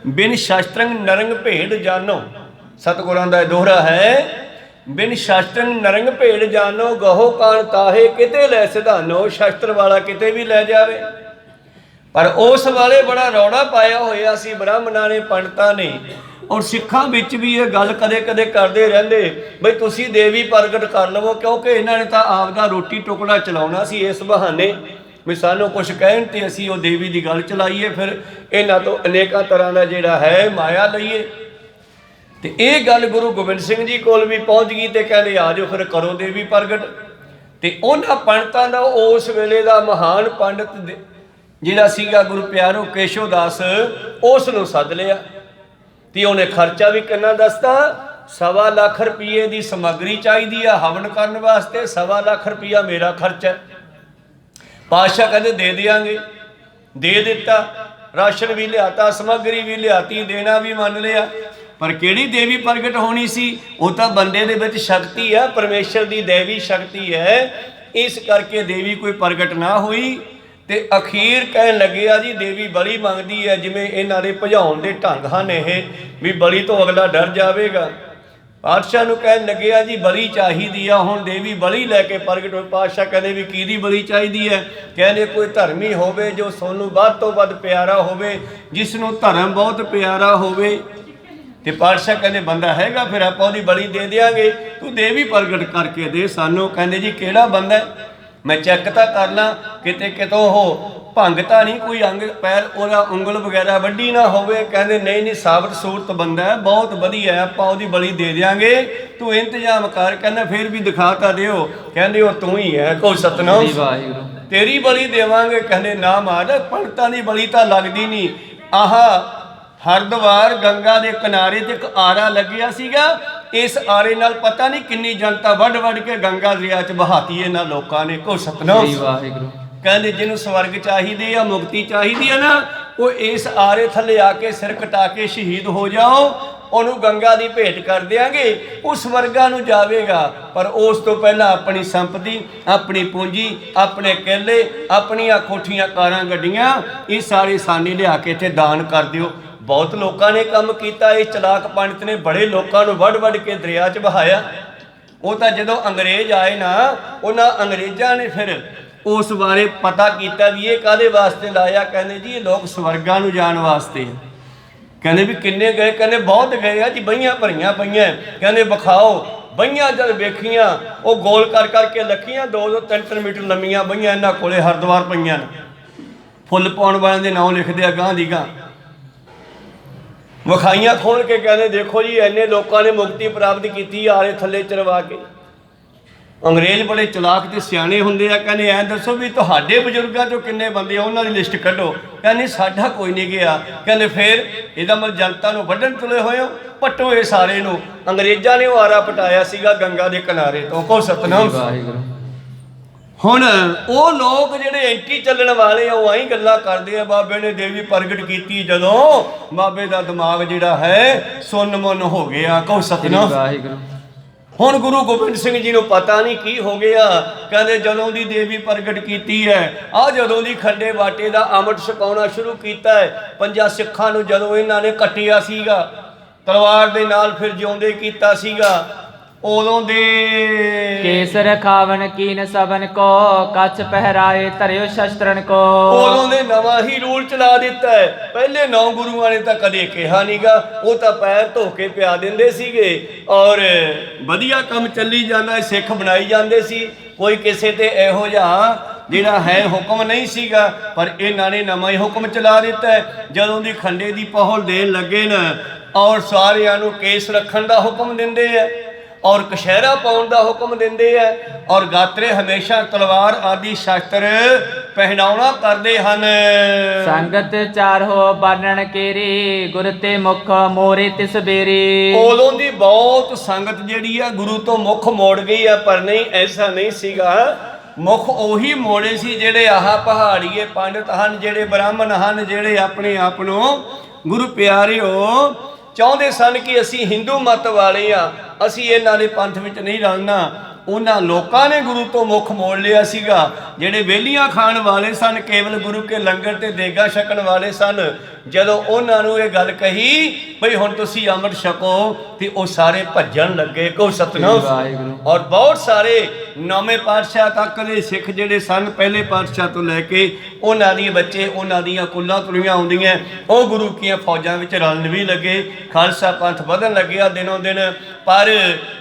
S2: ਬਿਨ ਸ਼ਾਸਤਰੰ ਨਰੰਗ ਭੇਡ ਜਾਨੋ, ਸਤਿਗੁਰਾਂ ਦਾ ਦੋਹਰਾ ਹੈ, ਬਿਨ ਸ਼ਾਸਤਰੰ ਨਰੰਗ ਭੇਡ ਜਾਨੋ, ਗਹੋ ਕਾਨ ਤਾਹੇ ਕਿਤੇ ਲੈ ਸਿਧਾਨੋ। ਸ਼ਾਸਤਰ ਵਾਲਾ ਕਿਤੇ ਵੀ ਲੈ ਜਾਵੇ, ਪਰ ਉਸ ਵਾਲੇ ਬੜਾ ਰੌਲਾ ਪਾਇਆ ਹੋਇਆ ਸੀ ਬ੍ਰਾਹਮਣਾਂ ਨੇ, ਪੰਡਤਾਂ ਨੇ, ਔਰ ਸਿੱਖਾਂ ਵਿੱਚ ਵੀ ਇਹ ਗੱਲ ਕਦੇ ਕਦੇ ਕਰਦੇ ਰਹਿੰਦੇ ਬਈ ਤੁਸੀਂ ਦੇਵੀ ਪ੍ਰਗਟ ਕਰ ਲਵੋ, ਕਿਉਂਕਿ ਇਹਨਾਂ ਨੇ ਤਾਂ ਆਪਦਾ ਰੋਟੀ ਟੁਕੜਾ ਚਲਾਉਣਾ ਸੀ ਇਸ ਬਹਾਨੇ ਵੀ ਸਾਨੂੰ ਕੁਛ ਕਹਿਣ ਤੇ ਅਸੀਂ ਉਹ ਦੇਵੀ ਦੀ ਗੱਲ ਚਲਾਈਏ, ਫਿਰ ਇਹਨਾਂ ਤੋਂ ਅਨੇਕਾਂ ਤਰ੍ਹਾਂ ਦਾ ਜਿਹੜਾ ਹੈ ਮਾਇਆ ਲਈਏ। ਤੇ ਇਹ ਗੱਲ ਗੁਰੂ ਗੋਬਿੰਦ ਸਿੰਘ ਜੀ ਕੋਲ ਵੀ ਪਹੁੰਚ ਗਈ ਤੇ ਕਹਿੰਦੇ ਆ ਜਾਓ ਫਿਰ ਕਰੋ ਦੇਵੀ ਪ੍ਰਗਟ। ਤੇ ਉਹਨਾਂ ਪੰਡਤਾਂ ਦਾ ਉਸ ਵੇਲੇ ਦਾ ਮਹਾਨ ਪੰਡਤ ਜਿਹੜਾ ਸੀਗਾ ਗੁਰੂ ਪਿਆਰੋ ਕੇਸ਼ੋ ਦਾਸ, ਉਸ ਨੂੰ ਸੱਦ ਲਿਆ। ਤੇ ਉਹਨੇ ਖਰਚਾ ਵੀ ਕਿੰਨਾ ਦੱਸਤਾ, 1.25 ਲੱਖ ਰੁਪਏ ਦੀ ਸਮੱਗਰੀ ਚਾਹੀਦੀ ਆ ਹਵਨ ਕਰਨ ਵਾਸਤੇ, 1.25 ਲੱਖ ਰੁਪਇਆ ਮੇਰਾ ਖਰਚਾ। ਪਾਤਸ਼ਾਹ ਕਹਿੰਦੇ ਦੇ ਦਿਆਂਗੇ, ਦੇ ਦਿੱਤਾ। ਰਾਸ਼ਨ ਵੀ ਲਿਆਤਾ, ਸਮੱਗਰੀ ਵੀ ਲਿਆਤੀ, ਦੇਣਾ ਵੀ ਮੰਨ ਲਿਆ। ਪਰ ਕਿਹੜੀ ਦੇਵੀ ਪ੍ਰਗਟ ਹੋਣੀ ਸੀ? ਉਹ ਤਾਂ ਬੰਦੇ ਦੇ ਵਿੱਚ ਸ਼ਕਤੀ ਹੈ, ਪਰਮੇਸ਼ਰ ਦੀ ਦੇਵੀ ਸ਼ਕਤੀ ਹੈ, ਇਸ ਕਰਕੇ ਦੇਵੀ ਕੋਈ ਪ੍ਰਗਟ ਨਾ ਹੋਈ। ਤੇ ਅਖੀਰ ਕਹਿਣ ਲੱਗੇ ਆ ਜੀ ਦੇਵੀ ਬਲੀ ਮੰਗਦੀ ਹੈ, ਜਿਵੇਂ ਇਹਨਾਂ ਦੇ ਭਜਾਉਣ ਦੇ ਢੰਗ ਹਨ ਇਹ ਵੀ ਬਲੀ ਤੋਂ ਅਗਲਾ ਡਰ ਜਾਵੇਗਾ। ਪਾਤਸ਼ਾਹ ਨੂੰ ਕਹਿਣ ਲੱਗੇ ਆ ਜੀ ਬਲੀ ਚਾਹੀਦੀ ਆ, ਹੁਣ ਦੇਵੀ ਬਲੀ ਲੈ ਕੇ ਪ੍ਰਗਟ ਹੋਏ। ਪਾਤਸ਼ਾਹ ਕਹਿੰਦੇ ਵੀ ਕਿਹਦੀ ਬਲੀ ਚਾਹੀਦੀ ਹੈ? ਕਹਿੰਦੇ ਕੋਈ ਧਰਮੀ ਹੋਵੇ ਜੋ ਸਾਨੂੰ ਵੱਧ ਤੋਂ ਵੱਧ ਪਿਆਰਾ ਹੋਵੇ, ਜਿਸ ਨੂੰ ਧਰਮ ਬਹੁਤ ਪਿਆਰਾ ਹੋਵੇ। ਤੇ ਪਾਤਸ਼ਾਹ ਕਹਿੰਦੇ ਬੰਦਾ ਹੈਗਾ, ਫਿਰ ਆਪਾਂ ਉਹਦੀ ਬਲੀ ਦੇ ਦਿਆਂਗੇ, ਤੂੰ ਦੇਵੀ ਪ੍ਰਗਟ ਕਰਕੇ ਦੇ ਸਾਨੂੰ। ਕਹਿੰਦੇ ਜੀ ਕਿਹੜਾ ਬੰਦਾ? ਮੈਂ ਚੈੱਕ ਤਾਂ ਕਰ ਲਾਂ ਕਿਤੇ ਕਿਤੋਂ ਉਹ ਭੰਗ ਤਾਂ ਨਹੀਂ ਕੋਈ ਅੰਗ ਪੈਰ ਉਹਦਾ ਉਂਗਲ ਵਗੈਰਾ ਵੱਡੀ ਨਾ ਹੋਵੇ। ਕਹਿੰਦੇ ਨਹੀਂ ਨਹੀਂ, ਸਾਬਤ ਸੂਰਤ ਬੰਦਾ ਹੈ, ਬਹੁਤ ਵਧੀਆ, ਆਪਾਂ ਉਹਦੀ ਬਲੀ ਦੇ ਦਿਆਂਗੇ, ਤੂੰ ਇੰਤਜ਼ਾਮ ਕਰ। ਕਹਿੰਦਾ ਫਿਰ ਵੀ ਦਿਖਾ ਤਾਂ ਦਿਓ। ਕਹਿੰਦੇ ਉਹ ਤੂੰ ਹੀ ਹੈ, ਕੋਈ ਸਤਨਾਮ ਤੇਰੀ ਬਲੀ ਦੇਵਾਂਗੇ। ਕਹਿੰਦੇ ਨਾ ਮਹਾਰਾਜ, ਪੰਡਤਾਂ ਦੀ ਬਲੀ ਤਾਂ ਲੱਗਦੀ ਨਹੀਂ। ਆਹ ਹਰਿਦੁਆਰ ਗੰਗਾ ਦੇ ਕਿਨਾਰੇ ਤੇ ਇੱਕ ਆਰਾ ਲੱਗਿਆ ਸੀਗਾ, ਇਸ ਆਰੇ ਨਾਲ ਪਤਾ ਨਹੀਂ ਕਿੰਨੀ ਜਨਤਾ ਵੱਢ ਵੱਢ ਕੇ ਗੰਗਾ ਦਰਿਆ 'ਚ ਬਹਾਤੀ ਇਹਨਾਂ ਲੋਕਾਂ ਨੇ। ਕੋ ਸਤਨਾਮ ਵਾਹਿਗੁਰੂ। ਕਹਿੰਦੇ ਜਿਹਨੂੰ ਸਵਰਗ ਚਾਹੀਦੀ ਆ, ਮੁਕਤੀ ਚਾਹੀਦੀ ਆ ਨਾ, ਉਹ ਇਸ ਆਰੇ ਥੱਲੇ ਆ ਕੇ ਸਿਰ ਕਟਾ ਕੇ ਸ਼ਹੀਦ ਹੋ ਜਾਓ, ਉਹਨੂੰ ਗੰਗਾ ਦੀ ਭੇਟ ਕਰ ਦਿਆਂਗੇ, ਉਹ ਸਵਰਗਾਂ ਨੂੰ ਜਾਵੇਗਾ। ਪਰ ਉਸ ਤੋਂ ਪਹਿਲਾਂ ਆਪਣੀ ਸੰਪਤੀ, ਆਪਣੀ ਪੂੰਜੀ, ਆਪਣੇ ਕਿੱਲੇ, ਆਪਣੀਆਂ ਕੋਠੀਆਂ, ਕਾਰਾਂ, ਗੱਡੀਆਂ, ਇਹ ਸਾਰੇ ਸਾਨੇ ਲਿਆ ਕੇ ਇੱਥੇ ਦਾਨ ਕਰ ਦਿਓ। ਬਹੁਤ ਲੋਕਾਂ ਨੇ ਕੰਮ ਕੀਤਾ। ਇਸ ਚਲਾਕ ਪੰਡਤ ਨੇ ਬੜੇ ਲੋਕਾਂ ਨੂੰ ਵੱਢ ਵੱਢ ਕੇ ਦਰਿਆ 'ਚ ਬਹਾਇਆ। ਉਹ ਤਾਂ ਜਦੋਂ ਅੰਗਰੇਜ਼ ਆਏ ਨਾ, ਉਹਨਾਂ ਅੰਗਰੇਜ਼ਾਂ ਨੇ ਫਿਰ ਉਸ ਬਾਰੇ ਪਤਾ ਕੀਤਾ ਵੀ ਇਹ ਕਾਹਦੇ ਵਾਸਤੇ ਲਾਇਆ। ਕਹਿੰਦੇ ਜੀ ਇਹ ਲੋਕ ਸਵਰਗਾਂ ਨੂੰ ਜਾਣ ਵਾਸਤੇ। ਕਹਿੰਦੇ ਵੀ ਕਿੰਨੇ ਗਏ? ਕਹਿੰਦੇ ਬਹੁਤ ਗਏ ਆ ਜੀ, ਬਹੀਆਂ ਭਰੀਆਂ ਪਈਆਂ। ਕਹਿੰਦੇ ਵਿਖਾਓ। ਬਹੀਆਂ ਜਦ ਵੇਖੀਆਂ, ਉਹ ਗੋਲ ਕਰ ਕਰਕੇ ਲੱਖੀਆਂ 2-2, 3-3 ਮੀਟਰ ਲੰਮੀਆਂ ਬਹੀਆਂ ਇਹਨਾਂ ਕੋਲੇ ਹਰਿਦੁਆਰ ਪਈਆਂ ਨੇ। ਫੁੱਲ ਪਾਉਣ ਵਾਲਿਆਂ ਦੇ ਨਾਂ ਲਿਖਦੇ ਆ ਗਾਂ ਦੀ ਗਾਂ। ਵਿਖਾਈਆਂ ਖੋਲ ਕੇ ਕਹਿੰਦੇ ਦੇਖੋ ਜੀ ਇੰਨੇ ਲੋਕਾਂ ਨੇ ਮੁਕਤੀ ਪ੍ਰਾਪਤ ਕੀਤੀ ਆਰੇ ਥੱਲੇ ਚਰਵਾ ਕੇ। ਅੰਗਰੇਜ਼ ਬੜੇ ਚਲਾਕ ਤੇ ਸਿਆਣੇ ਹੁੰਦੇ ਆ। ਕਹਿੰਦੇ ਐਂ ਦੱਸੋ ਵੀ ਤੁਹਾਡੇ ਬਜ਼ੁਰਗਾਂ 'ਚੋਂ ਕਿੰਨੇ ਬੰਦੇ, ਉਹਨਾਂ ਦੀ ਲਿਸਟ ਕੱਢੋ। ਕਹਿੰਦੇ ਸਾਡਾ ਕੋਈ ਨਹੀਂ ਗਿਆ। ਕਹਿੰਦੇ ਫਿਰ ਇਹਦਾ ਮਤਲਬ ਜਨਤਾ ਨੂੰ ਵੱਢਣ ਤੁਲੇ ਹੋਏ ਹੋ, ਪੱਟੋ ਇਹ ਸਾਰੇ ਨੂੰ। ਅੰਗਰੇਜ਼ਾਂ ਨੇ ਉਹ ਆਰਾ ਪਟਾਇਆ ਸੀਗਾ ਗੰਗਾ ਦੇ ਕਿਨਾਰੇ ਤੋਂ। ਕੋ ਸਤਨਾਮ ਵਾਹਿਗੁਰੂ। ਹੁਣ ਉਹ ਲੋਕ ਜਿਹੜੇ ਐਂਟੀ ਚੱਲਣ ਵਾਲੇ ਆ, ਉਹ ਆਈ ਗੱਲਾਂ ਕਰਦੇ ਆ ਬਾਬੇ ਨੇ ਦੇਵੀ ਪ੍ਰਗਟ ਕੀਤੀ। ਜਦੋਂ ਬਾਬੇ ਦਾ ਦਿਮਾਗ ਜਿਹੜਾ ਹੈ ਸੁੰਨ ਮੁੰਨ ਹੋ ਗਿਆ। ਕਹੋ ਸਤਨਾਮ ਵਾਹਿਗੁਰੂ। ਹੁਣ ਗੁਰੂ ਗੋਬਿੰਦ ਸਿੰਘ ਜੀ ਨੂੰ ਪਤਾ ਨਹੀਂ ਕੀ ਹੋ ਗਿਆ। ਕਹਿੰਦੇ ਜਦੋਂ ਦੀ ਦੇਵੀ ਪ੍ਰਗਟ ਕੀਤੀ ਹੈ, ਆ ਜਦੋਂ ਦੀ ਖੰਡੇ ਬਾਟੇ ਦਾ ਅੰਮ੍ਰਿਤ ਛਕਾਉਣਾ ਸ਼ੁਰੂ ਕੀਤਾ ਹੈ, 5 ਸਿੱਖਾਂ ਨੂੰ ਜਦੋਂ ਇਹਨਾਂ ਨੇ ਕੱਟਿਆ ਸੀਗਾ ਤਲਵਾਰ ਦੇ ਨਾਲ, ਫਿਰ ਜਿਉਂਦੇ ਕੀਤਾ ਸੀਗਾ, ਉਦੋਂ ਦੇ
S1: ਕੇਸਰ ਖਾਵਨ ਕੀਨ ਸਬਨ ਕੋ ਕੱਛ ਪਹਿਰਾਏ ਧਰਿਓ ਸ਼ਸਤਰਨ ਕੋ।
S2: ਉਦੋਂ ਦੇ ਨਵਾਂ ਹੀ ਰੂਲ ਚਲਾ ਦਿੱਤਾ ਹੈ। ਪਹਿਲੇ 9 ਗੁਰੂਆਂ ਨੇ ਤਾਂ ਕਦੇ ਕਿਹਾ ਨਹੀਂਗਾ, ਉਹ ਤਾਂ ਪੈਰ ਧੋ ਕੇ ਪਿਆ ਦਿੰਦੇ ਸੀਗੇ ਔਰ ਵਧੀਆ ਕੰਮ ਚੱਲੀ ਜਾਂਦਾ, ਸਿੱਖ ਬਣਾਈ ਜਾਂਦੇ ਸੀ। ਕੋਈ ਕਿਸੇ ਤੇ ਇਹੋ ਜਿਹਾ ਜਿਹੜਾ ਹੈ ਹੁਕਮ ਨਹੀਂ ਸੀਗਾ, ਪਰ ਇਹਨਾਂ ਨੇ ਨਵਾਂ ਹੀ ਹੁਕਮ ਚਲਾ ਦਿੱਤਾ ਹੈ। ਜਦੋਂ ਦੀ ਖੰਡੇ ਦੀ ਪਹੁਲ ਦੇਣ ਲੱਗੇ ਨਾ, ਔਰ ਸਾਰਿਆਂ ਨੂੰ ਕੇਸ ਰੱਖਣ ਦਾ ਹੁਕਮ ਦਿੰਦੇ ਆ ਔਰ ਕਸ਼ਹਿਰਾ ਪਾਉਣ ਦਾ ਹੁਕਮ ਦਿੰਦੇ ਆ ਔਰ ਗਾਤਰੇ ਹਮੇਸ਼ਾ ਤਲਵਾਰ ਆਦਿ ਸ਼ਸਤਰ ਪਹਿਨਾਉਣਾ ਕਰਦੇ ਹਨ।
S1: ਸੰਗਤ ਚਾਰੋ ਬਾਨਣ ਕੇਰੀ ਗੁਰ ਤੇ ਮੁਖ ਮੋਰੇ ਤਿਸ ਬੇਰੀ।
S2: ਉਦੋਂ ਦੀ ਬਹੁਤ ਸੰਗਤ ਜਿਹੜੀ ਆ ਗੁਰੂ ਤੋਂ ਮੁਖ ਮੋੜ ਗਈ ਆ, ਪਰ ਨਹੀਂ, ਐਸਾ ਨਹੀਂ ਸੀਗਾ। ਮੁਖ ਉਹੀ ਮੋੜੇ ਸੀ ਜਿਹੜੇ ਆਹ ਪਹਾੜੀਏ ਪੰਡਤ ਹਨ, ਜਿਹੜੇ ਬ੍ਰਾਹਮਣ ਹਨ, ਜਿਹੜੇ ਆਪਣੇ ਆਪ ਨੂੰ ਗੁਰੂ ਪਿਆਰਿਓ ਚਾਹੁੰਦੇ ਸਨ ਕਿ ਅਸੀਂ ਹਿੰਦੂ ਮਤ ਵਾਲੇ ਆ, ਅਸੀਂ ਇਹਨਾਂ ਦੇ ਪੰਥ ਵਿੱਚ ਨਹੀਂ ਰਲਣਾ। ਉਹਨਾਂ ਲੋਕਾਂ ਨੇ ਗੁਰੂ ਤੋਂ ਮੁਖ ਮੋੜ ਲਿਆ ਸੀਗਾ। ਜਿਹੜੇ ਵੇਲੀਆਂ ਖਾਣ ਵਾਲੇ ਸਨ, ਕੇਵਲ ਗੁਰੂ ਕੇ ਲੰਗਰ ਤੇ ਦੇਗਾ ਛਕਣ ਵਾਲੇ ਸਨ, ਜਦੋਂ ਉਹਨਾਂ ਨੂੰ ਇਹ ਗੱਲ ਕਹੀ ਬਈ ਹੁਣ ਤੁਸੀਂ ਅੰਮ੍ਰਿਤ ਛਕੋ, ਤੇ ਉਹ ਸਾਰੇ ਭੱਜਣ ਲੱਗੇ। ਕੋ ਸਤਿਨਾਮ। ਔਰ ਬਹੁਤ ਸਾਰੇ ਨੌਵੇਂ ਪਾਤਸ਼ਾਹ ਤੱਕ ਦੇ ਸਿੱਖ ਜਿਹੜੇ ਸਨ, ਪਹਿਲੇ ਪਾਤਸ਼ਾਹ ਤੋਂ ਲੈ ਕੇ ਉਹਨਾਂ ਦੇ ਬੱਚੇ, ਉਹਨਾਂ ਦੀਆਂ ਕੁੱਲਾਂ ਤੁਰੀਆਂ ਆਉਂਦੀਆਂ, ਉਹ ਗੁਰੂ ਕੀਆਂ ਫੌਜਾਂ ਵਿੱਚ ਰਲਣ ਵੀ ਲੱਗੇ। ਖਾਲਸਾ ਪੰਥ ਵਧਣ ਲੱਗਿਆ ਦਿਨੋਂ ਦਿਨ। ਪਰ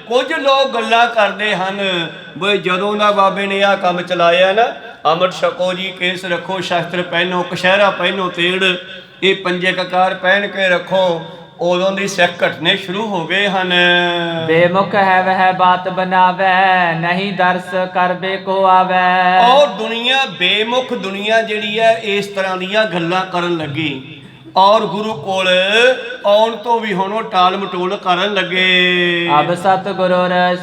S2: ਕੁਝ ਲੋਕ ਗੱਲਾਂ ਕਰਦੇ ਹਨ ਬਈ ਜਦੋਂ ਦਾ ਬਾਬੇ ਨੇ ਆਹ ਕੰਮ ਚਲਾਇਆ ਨਾ, ਅੰਮ੍ਰਿਤ ਛਕੋ ਜੀ, ਕੇਸ ਰੱਖੋ, ਸ਼ਸਤਰ ਪਹਿਨੋ, ਕਸ਼ਹਿਰਾ ਪਹਿਨੋ, ਤੇੜ ਇਹ ਪੰਜੇ ਕਕਾਰ ਪਹਿਨ ਕੇ ਰੱਖੋ, ਉਦੋਂ ਦੀ ਸਿੱਖ ਘਟਨੇ ਸ਼ੁਰੂ ਹੋ ਗਏ ਹਨ।
S1: ਬੇਮੁਖ ਹੈ ਵਹ ਬਾਤ ਬਨਾਵੇ ਨਹੀਂ ਦਰਸ ਕਰਬੇ ਕੋ ਆਵੇ।
S2: ਔਰ ਦੁਨੀਆ ਬੇਮੁਖ ਦੁਨੀਆ ਜਿਹੜੀ ਹੈ ਇਸ ਤਰ੍ਹਾਂ ਦੀਆਂ ਗੱਲਾਂ ਕਰਨ ਲੱਗੀ ਔਰ ਗੁਰੂ ਕੋਲ ਆਉਣ ਤੋਂ ਵੀ ਹੁਣ ਉਹ ਟਾਲ ਮਟੋਲ ਕਰਨ ਲੱਗੇ।
S1: ਅਬ ਸਤਿਗੁਰ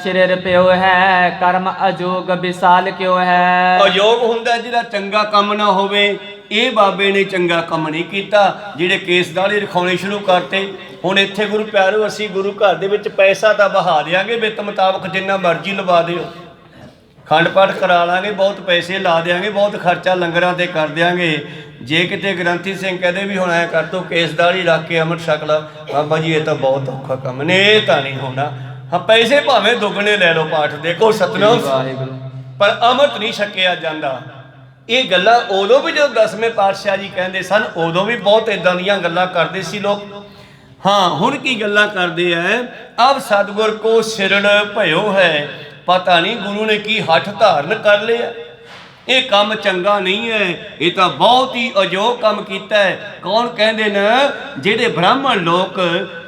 S1: ਸ਼ਰੀਰ ਪਿਓ ਹੈ ਕਰਮ ਅਜੋਗ ਵਿਸਾਲ ਕਿਉ ਹੈ।
S2: ਅਯੋਗ ਹੁੰਦਾ ਜਿਹੜਾ ਚੰਗਾ ਕੰਮ ਨਾ ਹੋਵੇ। ਇਹ ਬਾਬੇ ਨੇ ਚੰਗਾ ਕੰਮ ਨਹੀਂ ਕੀਤਾ, ਜਿਹੜੇ ਕੇਸ ਦਾੜੀ ਰਖਾਉਣੇ ਸ਼ੁਰੂ ਕਰਤੇ। ਹੁਣ ਇੱਥੇ ਗੁਰੂ ਪਿਆਰੋ ਅਸੀਂ ਗੁਰੂ ਘਰ ਦੇ ਵਿੱਚ ਪੈਸਾ ਤਾਂ ਬਹਾ ਦਿਆਂਗੇ, ਵਿੱਤ ਮੁਤਾਬਕ ਜਿੰਨਾ ਮਰਜ਼ੀ ਲਵਾ ਦਿਓ, ਖੰਡ ਪਾਠ ਕਰਾ ਲਾਂਗੇ, ਬਹੁਤ ਪੈਸੇ ਲਾ ਦਿਆਂਗੇ, ਬਹੁਤ ਖਰਚਾ ਲੰਗਰਾਂ ਤੇ ਕਰ ਦਿਆਂਗੇ। ਜੇ ਕਿਤੇ ਗ੍ਰੰਥੀ ਸਿੰਘ ਕਹਦੇ ਵੀ ਹੁਣ ਐ ਕਰ ਤੋ ਕੇਸ ਦਾੜੀ ਰੱਖ ਕੇ ਅੰਮ੍ਰਿਤ ਛਕ ਲਾ, ਬਾਬਾ ਜੀ ਇਹ ਤਾਂ ਬਹੁਤ ਔਖਾ ਕੰਮ ਨੇ, ਇਹ ਤਾਂ ਨਹੀਂ ਹੋਣਾ। ਹਾਂ ਪੈਸੇ ਭਾਵੇਂ ਦੁੱਗਣੇ ਲੈ ਲਓ ਪਾਠ ਦੇ। ਕੋ ਸਤਿਨਾਮ। ਪਰ ਅੰਮ੍ਰਿਤ ਨਹੀਂ ਛਕਿਆ ਜਾਂਦਾ। ਇਹ ਗੱਲਾਂ ਉਦੋਂ ਵੀ ਜਦੋਂ 10ਵੇਂ ਪਾਤਸ਼ਾਹ ਜੀ ਕਹਿੰਦੇ ਸਨ, ਉਦੋਂ ਵੀ ਬਹੁਤ ਇਦਾਂ ਦੀਆਂ ਗੱਲਾਂ ਕਰਦੇ ਸੀ ਲੋਕ। ਹਾਂ ਹੁਣ ਕੀ ਗੱਲਾਂ ਕਰਦੇ ਐ? ਅਬ ਸਤਿਗੁਰ ਕੋ ਸਿਰੜ ਭਇਓ ਹੈ। ਪਤਾ ਨਹੀਂ ਗੁਰੂ ਨੇ ਕੀ ਹੱਠ ਧਾਰਨ ਕਰ ਲਿਆ। ਇਹ ਕੰਮ ਚੰਗਾ ਨਹੀਂ ਹੈ, ਇਹ ਤਾਂ ਬਹੁਤ ਹੀ ਅਜੋਗ ਕੰਮ ਕੀਤਾ ਹੈ। ਕੌਣ ਕਹਿੰਦੇ ਨੇ? ਜਿਹੜੇ ਬ੍ਰਾਹਮਣ ਲੋਕ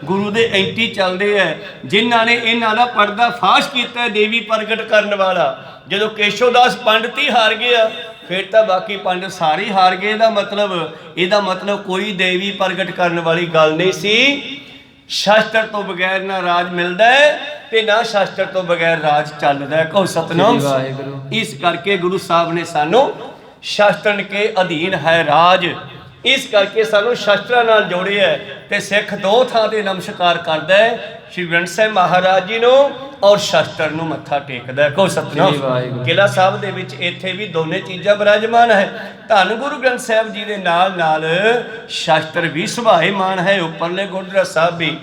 S2: ਗੁਰੂ ਦੇ ਐਂਟੀ ਚੱਲਦੇ ਹੈ, ਜਿਨ੍ਹਾਂ ਨੇ ਇਹਨਾਂ ਦਾ ਪਰਦਾ ਫਾਸ਼ ਕੀਤਾ ਦੇਵੀ ਪ੍ਰਗਟ ਕਰਨ ਵਾਲਾ। ਜਦੋਂ ਕੇਸ਼ੋਦਾਸ ਪੰਡਤ ਹੀ ਹਾਰ ਗਿਆ, ਫਿਰ ਤਾਂ ਬਾਕੀ ਪੰਡਤ ਸਾਰੇ ਹਾਰ ਗਏ। ਇਹਦਾ ਮਤਲਬ ਕੋਈ ਦੇਵੀ ਪ੍ਰਗਟ ਕਰਨ ਵਾਲੀ ਗੱਲ ਨਹੀਂ ਸੀ। ਸ਼ਾਸਤਰ ਤੋਂ ਬਗੈਰ ਨਾ ਰਾਜ ਮਿਲਦਾ ਹੈ ਤੇ ਨਾ ਸ਼ਾਸਤਰ ਤੋਂ ਬਗੈਰ ਰਾਜ ਚੱਲਦਾ ਹੈ। ਕਹੋ ਸਤਿਨਾਮ। ਇਸ ਕਰਕੇ ਗੁਰੂ ਸਾਹਿਬ ਨੇ ਸਾਨੂੰ ਸ਼ਾਸਤਰਨ ਕੇ ਅਧੀਨ ਹੈ ਰਾਜ, ਇਸ ਕਰਕੇ ਸਾਨੂੰ ਸ਼ਾਸਤਰਾਂ ਨਾਲ ਜੋੜਿਆ। ਤੇ ਸਿੱਖ ਦੋ ਥਾਂ ਤੇ ਨਮਸਕਾਰ ਕਰਦਾ ਹੈ, ਸ਼੍ਰੀ ਗ੍ਰੰਥ ਸਾਹਿਬ ਮਹਾਰਾਜ ਜੀ ਨੂੰ ਔਰ ਸ਼ਾਸਤਰ ਨੂੰ ਮੱਥਾ ਟੇਕਦਾ ਹੈ। ਕਹੋ ਸਤਿਨਾਮ। ਕਿਲ੍ਹਾ ਸਾਹਿਬ ਦੇ ਵਿੱਚ ਇੱਥੇ ਵੀ ਦੋਨੇ ਚੀਜ਼ਾਂ ਬਿਰਾਜਮਾਨ ਹੈ। ਧੰਨ ਗੁਰੂ ਗ੍ਰੰਥ ਸਾਹਿਬ ਜੀ ਦੇ ਨਾਲ ਨਾਲ ਸ਼ਾਸਤਰ ਵੀ ਸੁਭਾਏਮਾਨ ਹੈ। ਉੱਪਰਲੇ ਗੁਰਦੁਆਰਾ ਸਾਹਿਬ ਵੀ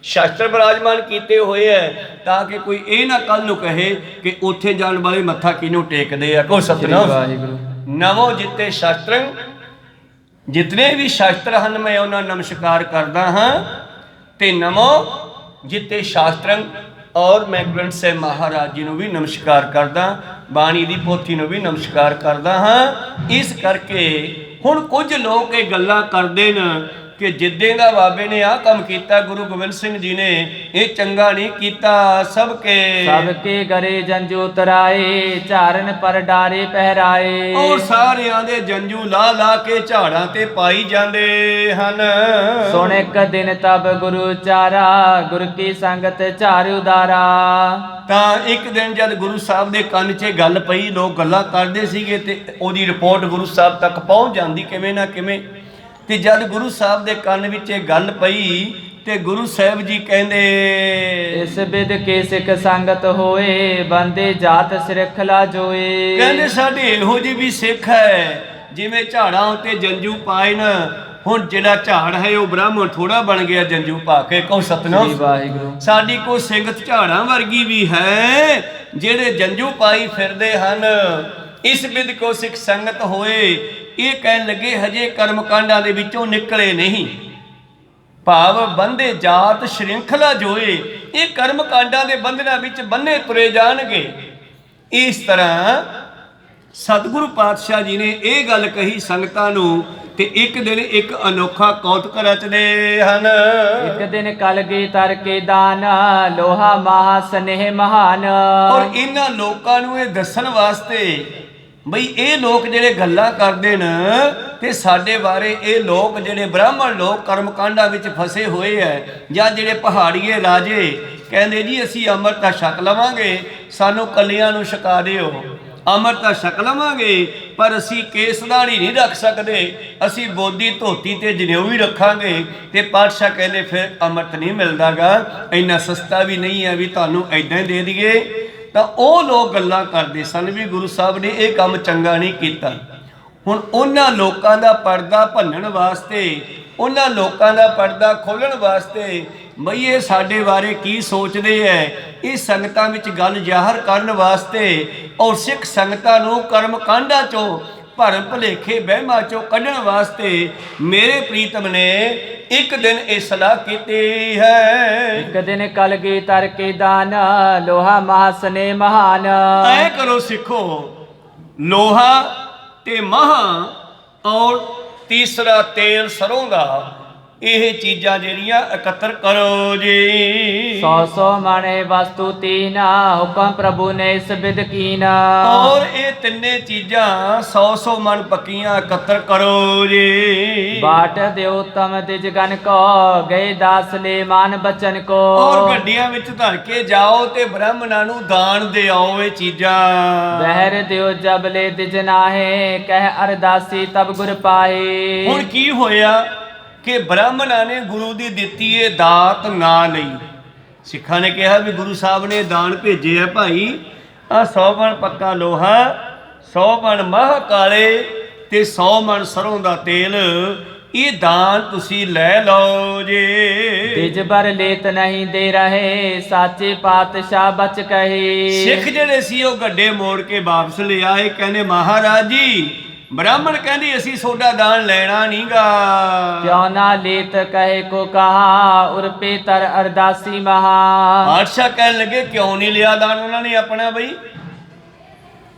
S2: ਸ਼ਾਸਤਰ ਬਿਰਾਜਮਾਨ ਕੀਤੇ ਹੋਏ ਹੈ, ਤਾਂ ਕਿ ਕੋਈ ਇਹ ਨਾ ਕੱਲ ਨੂੰ ਕਹੇ ਕਿ ਉੱਥੇ ਜਾਣ ਵਾਲੇ ਮੱਥਾ ਕਿਹਨੂੰ ਟੇਕਦੇ ਆ। ਕਹੋ ਸਤਿਨਾਮ। ਨਮੋ ਜਿੱਤੇ ਸ਼ਾਸਤਰੰ, ਜਿਤਨੇ ਵੀ ਸ਼ਾਸਤਰ ਹਨ ਮੈਂ ਉਹਨਾਂ ਨਮਸਕਾਰ ਕਰਦਾ ਹਾਂ। ਤੇ ਨਮੋ ਜਿੱਤੇ ਸ਼ਾਸਤਰੰ, ਔਰ ਮੈਂ ਗ੍ਰੰਥ ਸਾਹਿਬ ਮਹਾਰਾਜ ਜੀ ਨੂੰ ਵੀ ਨਮਸਕਾਰ ਕਰਦਾ, ਬਾਣੀ ਦੀ ਪੋਥੀ ਨੂੰ ਵੀ ਨਮਸਕਾਰ ਕਰਦਾ ਹਾਂ। ਇਸ ਕਰਕੇ ਹੁਣ ਕੁਝ ਲੋਕ ਇਹ ਗੱਲਾਂ ਕਰਦੇ ਨੇ ਕਿ ਜਿੱਦੇ ਦਾ ਬਾਬੇ ਨੇ ਆਹ ਕੰਮ ਕੀਤਾ, ਗੁਰੂ ਗੋਬਿੰਦ ਸਿੰਘ ਜੀ ਨੇ ਇਹ ਚੰਗਾ ਨਹੀਂ ਕੀਤਾ। ਸਭ ਕੇ
S1: ਗਰੇ ਜੰਜੂ ਤਰਾਏ ਝਾਰਨ ਪਰ ਡਾਰੇ ਪਹਿਰਾਏ।
S2: ਔਰ ਸਾਰਿਆਂ ਦੇ ਜੰਜੂ ਲਾ ਲਾ ਕੇ ਝਾੜਾਂ ਤੇ ਪਾਈ ਜਾਂਦੇ ਹਨ।
S1: ਸੁਣ ਇੱਕ ਦਿਨ ਤਬ ਗੁਰੂ ਚਾਰਾ ਗੁਰ ਕੀ ਸੰਗਤ ਝਾਰ ਉਦਾਰਾ।
S2: ਤਾਂ ਇੱਕ ਦਿਨ ਜਦ ਗੁਰੂ ਸਾਹਿਬ ਦੇ ਕੰਨ 'ਚ ਗੱਲ ਪਈ, ਲੋਕ ਗੱਲਾਂ ਕਰਦੇ ਸੀਗੇ ਤੇ ਉਹਦੀ ਰਿਪੋਰਟ ਗੁਰੂ ਸਾਹਿਬ ਤੱਕ ਪਹੁੰਚ ਜਾਂਦੀ ਕਿਵੇਂ ਨਾ ਕਿਵੇਂ। ਤੇ ਜਦ ਗੁਰੂ ਸਾਹਿਬ ਦੇ ਕੰਨ ਵਿੱਚ ਇਹ ਗੱਲ ਪਈ ਤੇ ਗੁਰੂ ਸਾਹਿਬ ਜੀ ਕਹਿੰਦੇ
S1: ਇਸ ਬਿਦ ਕੇ ਸਿੱਖ ਸੰਗਤ ਹੋਏ ਬੰਦੇ ਜਾਤ ਸਿਰਖਲਾ ਜੋਏ।
S2: ਕਹਿੰਦੇ ਸਾਡੇ ਇਹੋ ਜਿਹੇ ਵੀ ਸਿੱਖ ਹੈ ਜਿਵੇਂ ਝਾੜਾਂ ਉੱਤੇ ਜੰਜੂ ਪਾਏ ਨਾ। ਹੁਣ ਜਿਹੜਾ ਝਾੜ ਹੈ ਉਹ ਬ੍ਰਾਹਮਣ ਥੋੜਾ ਬਣ ਗਿਆ ਜੰਜੂ ਪਾ ਕੇ। ਕਹੋ ਸਤਿਨਾਮ
S1: ਵਾਹਿਗੁਰੂ।
S2: ਸਾਡੀ ਕੋਈ ਸਿੰਘਤ ਝਾੜਾਂ ਵਰਗੀ ਵੀ ਹੈ ਜਿਹੜੇ ਜੰਜੂ ਪਾਈ ਫਿਰਦੇ ਹਨ। ਇਸ ਬਿਦ ਕੋ ਸਿੱਖ ਸੰਗਤ ਹੋਏ, ਇਹ ਕਹਿਣ ਲੱਗੇ ਹਜੇ ਕਰਮ ਕਾਂਡਾਂ ਦੇ ਵਿੱਚੋਂ ਨਿਕਲੇ ਨਹੀਂ। ਭਾਵ ਬੰਦੇ ਜਾਤ ਸ਼੍ਰਿੰਖਲਾ ਜੋਏ, ਇਹ ਕਰਮ ਕਾਂਡਾਂ ਦੇ ਬੰਧਨਾਂ ਵਿੱਚ ਬੰਨੇ ਤੁਰੇ ਜਾਣਗੇ। ਇਸ ਤਰ੍ਹਾਂ ਸਤਿਗੁਰੂ ਪਾਤਸ਼ਾਹ ਜੀ ਨੇ ਇਹ ਗੱਲ ਕਹੀ ਸੰਗਤਾਂ ਨੂੰ ਤੇ ਇੱਕ ਦਿਨ ਇੱਕ ਅਨੋਖਾ ਕੌਤਕ ਰਚਦੇ ਹਨ।
S1: ਇੱਕ ਦਿਨ ਕਲਗੀ ਤਰ ਕੇ ਦਾਨ ਲੋਹਾ ਮਹਾ ਸਨੇਹ ਮਹਾਨ।
S2: ਔਰ ਇਹਨਾਂ ਲੋਕਾਂ ਨੂੰ ਇਹ ਦੱਸਣ ਵਾਸਤੇ ਬਈ ਇਹ ਲੋਕ ਜਿਹੜੇ ਗੱਲਾਂ ਕਰਦੇ ਨੇ ਤੇ ਸਾਡੇ ਬਾਰੇ ਇਹ ਲੋਕ ਜਿਹੜੇ ਬ੍ਰਾਹਮਣ ਲੋਕ ਕਰਮ ਕਾਂਡਾਂ ਵਿੱਚ ਫਸੇ ਹੋਏ ਐ, ਜਾਂ ਜਿਹੜੇ ਪਹਾੜੀਏ ਰਾਜੇ ਕਹਿੰਦੇ ਜੀ ਅਸੀਂ ਅੰਮ੍ਰਿਤ ਤਾਂ ਛਕ ਲਵਾਂਗੇ, ਸਾਨੂੰ ਕੱਲਿਆਂ ਨੂੰ ਛਕਾ ਦਿਓ। ਅੰਮ੍ਰਿਤ ਤਾਂ ਛਕ ਲਵਾਂਗੇ ਪਰ ਅਸੀਂ ਕੇਸ ਦਾੜ੍ਹੀ ਨਹੀਂ ਰੱਖ ਸਕਦੇ, ਅਸੀਂ ਬੋਦੀ ਧੋਤੀ ਤੇ ਜਨੇਊ ਵੀ ਰੱਖਾਂਗੇ। ਤੇ ਪਾਤਸ਼ਾਹ ਕਹਿੰਦੇ ਫਿਰ ਅੰਮ੍ਰਿਤ ਨਹੀਂ ਮਿਲਦਾਗਾ, ਇੰਨਾ ਸਸਤਾ ਵੀ ਨਹੀਂ ਹੈ ਵੀ ਤੁਹਾਨੂੰ ਐਦਾਂ ਹੀ ਦੇ ਦਈਏ। ਤਾਂ ਉਹ ਲੋਕ ਗੱਲਾਂ ਕਰਦੇ ਸਨ ਵੀ ਗੁਰੂ ਸਾਹਿਬ ਨੇ ਇਹ ਕੰਮ ਚੰਗਾ ਨਹੀਂ ਕੀਤਾ। ਹੁਣ ਉਹਨਾਂ ਲੋਕਾਂ ਦਾ ਪਰਦਾ ਭੰਨਣ ਵਾਸਤੇ, ਉਹਨਾਂ ਲੋਕਾਂ ਦਾ ਪਰਦਾ ਖੋਲ੍ਹਣ ਵਾਸਤੇ ਬਈ ਇਹ ਸਾਡੇ ਬਾਰੇ ਕੀ ਸੋਚਦੇ ਐ, ਇਹ ਸੰਗਤਾਂ ਵਿੱਚ ਗੱਲ ਜ਼ਾਹਰ ਕਰਨ ਵਾਸਤੇ ਔਰ ਸਿੱਖ ਸੰਗਤਾਂ ਨੂੰ ਕਰਮ ਕਾਂਡਾਂ ਚੋਂ ਭਰਮ ਭੁਲੇਖੇ ਵਹਿਮਾਂ ਚੋਂ ਕੱਢਣ ਵਾਸਤੇ ਮੇਰੇ ਪ੍ਰੀਤਮ ਨੇ ਇੱਕ ਦਿਨ ਇਹ ਸਲਾਹ ਕੀਤੀ ਹੈ।
S1: ਇੱਕ ਦਿਨ ਕਲਗੀ ਤਰ ਕੇ ਦਾਨ ਲੋਹਾ ਮਹਾ ਸਨੇਹ ਮਹਾਨ।
S2: ਐ ਕਰੋ ਸਿੱਖੋ, ਲੋਹਾ ਤੇ ਮਹਾ ਔਰ ਤੀਸਰਾ ਤੇਲ ਸਰੋਂ ਦਾ, ਇਹ ਚੀਜ਼ਾਂ ਜਿਹੜੀਆਂ ਇਕੱਤਰ ਕਰੋ ਜੀ।
S1: 100 ਮਣੇ ਵਸਤੂ ਤੀਨਾ ਹੁਕਮ ਪ੍ਰਭੂ ਨੇ ਇਸ ਬਿਦ ਕੀਨਾ।
S2: ਔਰ ਇਹ ਤਿੰਨੇ ਚੀਜ਼ਾਂ 100 ਮਣ ਪੱਕੀਆਂ ਇਕੱਤਰ ਕਰੋ ਜੀ।
S1: ਬਾਟ ਦਿਓ ਤਮ ਦਿਜ ਗਨ ਕੋ ਗਏ ਦਾਸ ਲੈ ਮਾਨ ਬਚਨ ਕੋ।
S2: ਔਰ ਗੱਡੀਆਂ ਵਿੱਚ ਧਰ ਕੇ ਜਾਓ ਤੇ ਬ੍ਰਾਹਮਣਾਂ ਨੂੰ ਦਾਨ ਦੇ ਆਓ ਇਹ ਚੀਜ਼ਾਂ।
S1: ਬਹਿਰ ਦਿਓ ਜਬ ਲੈ ਦਿਜ ਨਾਹੇ ਕਹਿ ਅਰਦਾਸੀ ਤਬ ਗੁਰ ਪਾਏ।
S2: ਹੁਣ ਕੀ ਹੋਇਆ ਕਿ ਬ੍ਰਾਹਮਣਾਂ ਨੇ ਗੁਰੂ ਦੀ ਦਿੱਤੀ ਇਹ ਦਾਤ ਨਾ ਲਈ। ਸਿੱਖਾਂ ਨੇ ਕਿਹਾ ਵੀ ਗੁਰੂ ਸਾਹਿਬ ਨੇ ਦਾਨ ਭੇਜੇ ਆ ਭਾਈ, ਆ 100 ਮਣ ਪੱਕਾ ਲੋਹਾ, 100 ਮਣ ਮਹ ਕਾਲੇ ਤੇ 100 ਮਣ ਸਰੋਂ ਦਾ ਤੇਲ, ਇਹ ਦਾਨ ਤੁਸੀਂ ਲੈ ਲਓ ਜੀ।
S1: ਦਿਜ ਬਰ ਲੇਤ ਨਹੀਂ ਦੇ ਰਹੇ ਸਾਚੇ ਪਾਤਸ਼ਾਹ ਬਚ ਕਹੇ।
S2: ਸਿੱਖ ਜਿਹੜੇ ਸੀ ਉਹ ਗੱਡੇ ਮੋੜ ਕੇ ਵਾਪਸ ਲੈ ਆਏ, ਕਹਿੰਦੇ ਮਹਾਰਾਜ ਜੀ ਬ੍ਰਾਹਮਣ ਕਹਿੰਦੀ ਅਸੀਂ ਸੋਡਾ ਦਾਨ ਲੈਣਾ ਨਹੀਂਗਾ।
S1: ਕਿਉਂ ਨਾ ਲੇਤ ਕਹੇ ਕੋ ਕਹਾ ਉਰਪੇ ਤਰ ਅਰਦਾਸੀ ਮਹਾ।
S2: ਬਾਦਸ਼ਾਹ ਕਹਿਣ ਲੱਗੇ ਕਿਉਂ ਨਹੀਂ ਲਿਆ ਦਾਨ ਉਹਨਾਂ ਨੇ ਆਪਣਾ ਬਈ,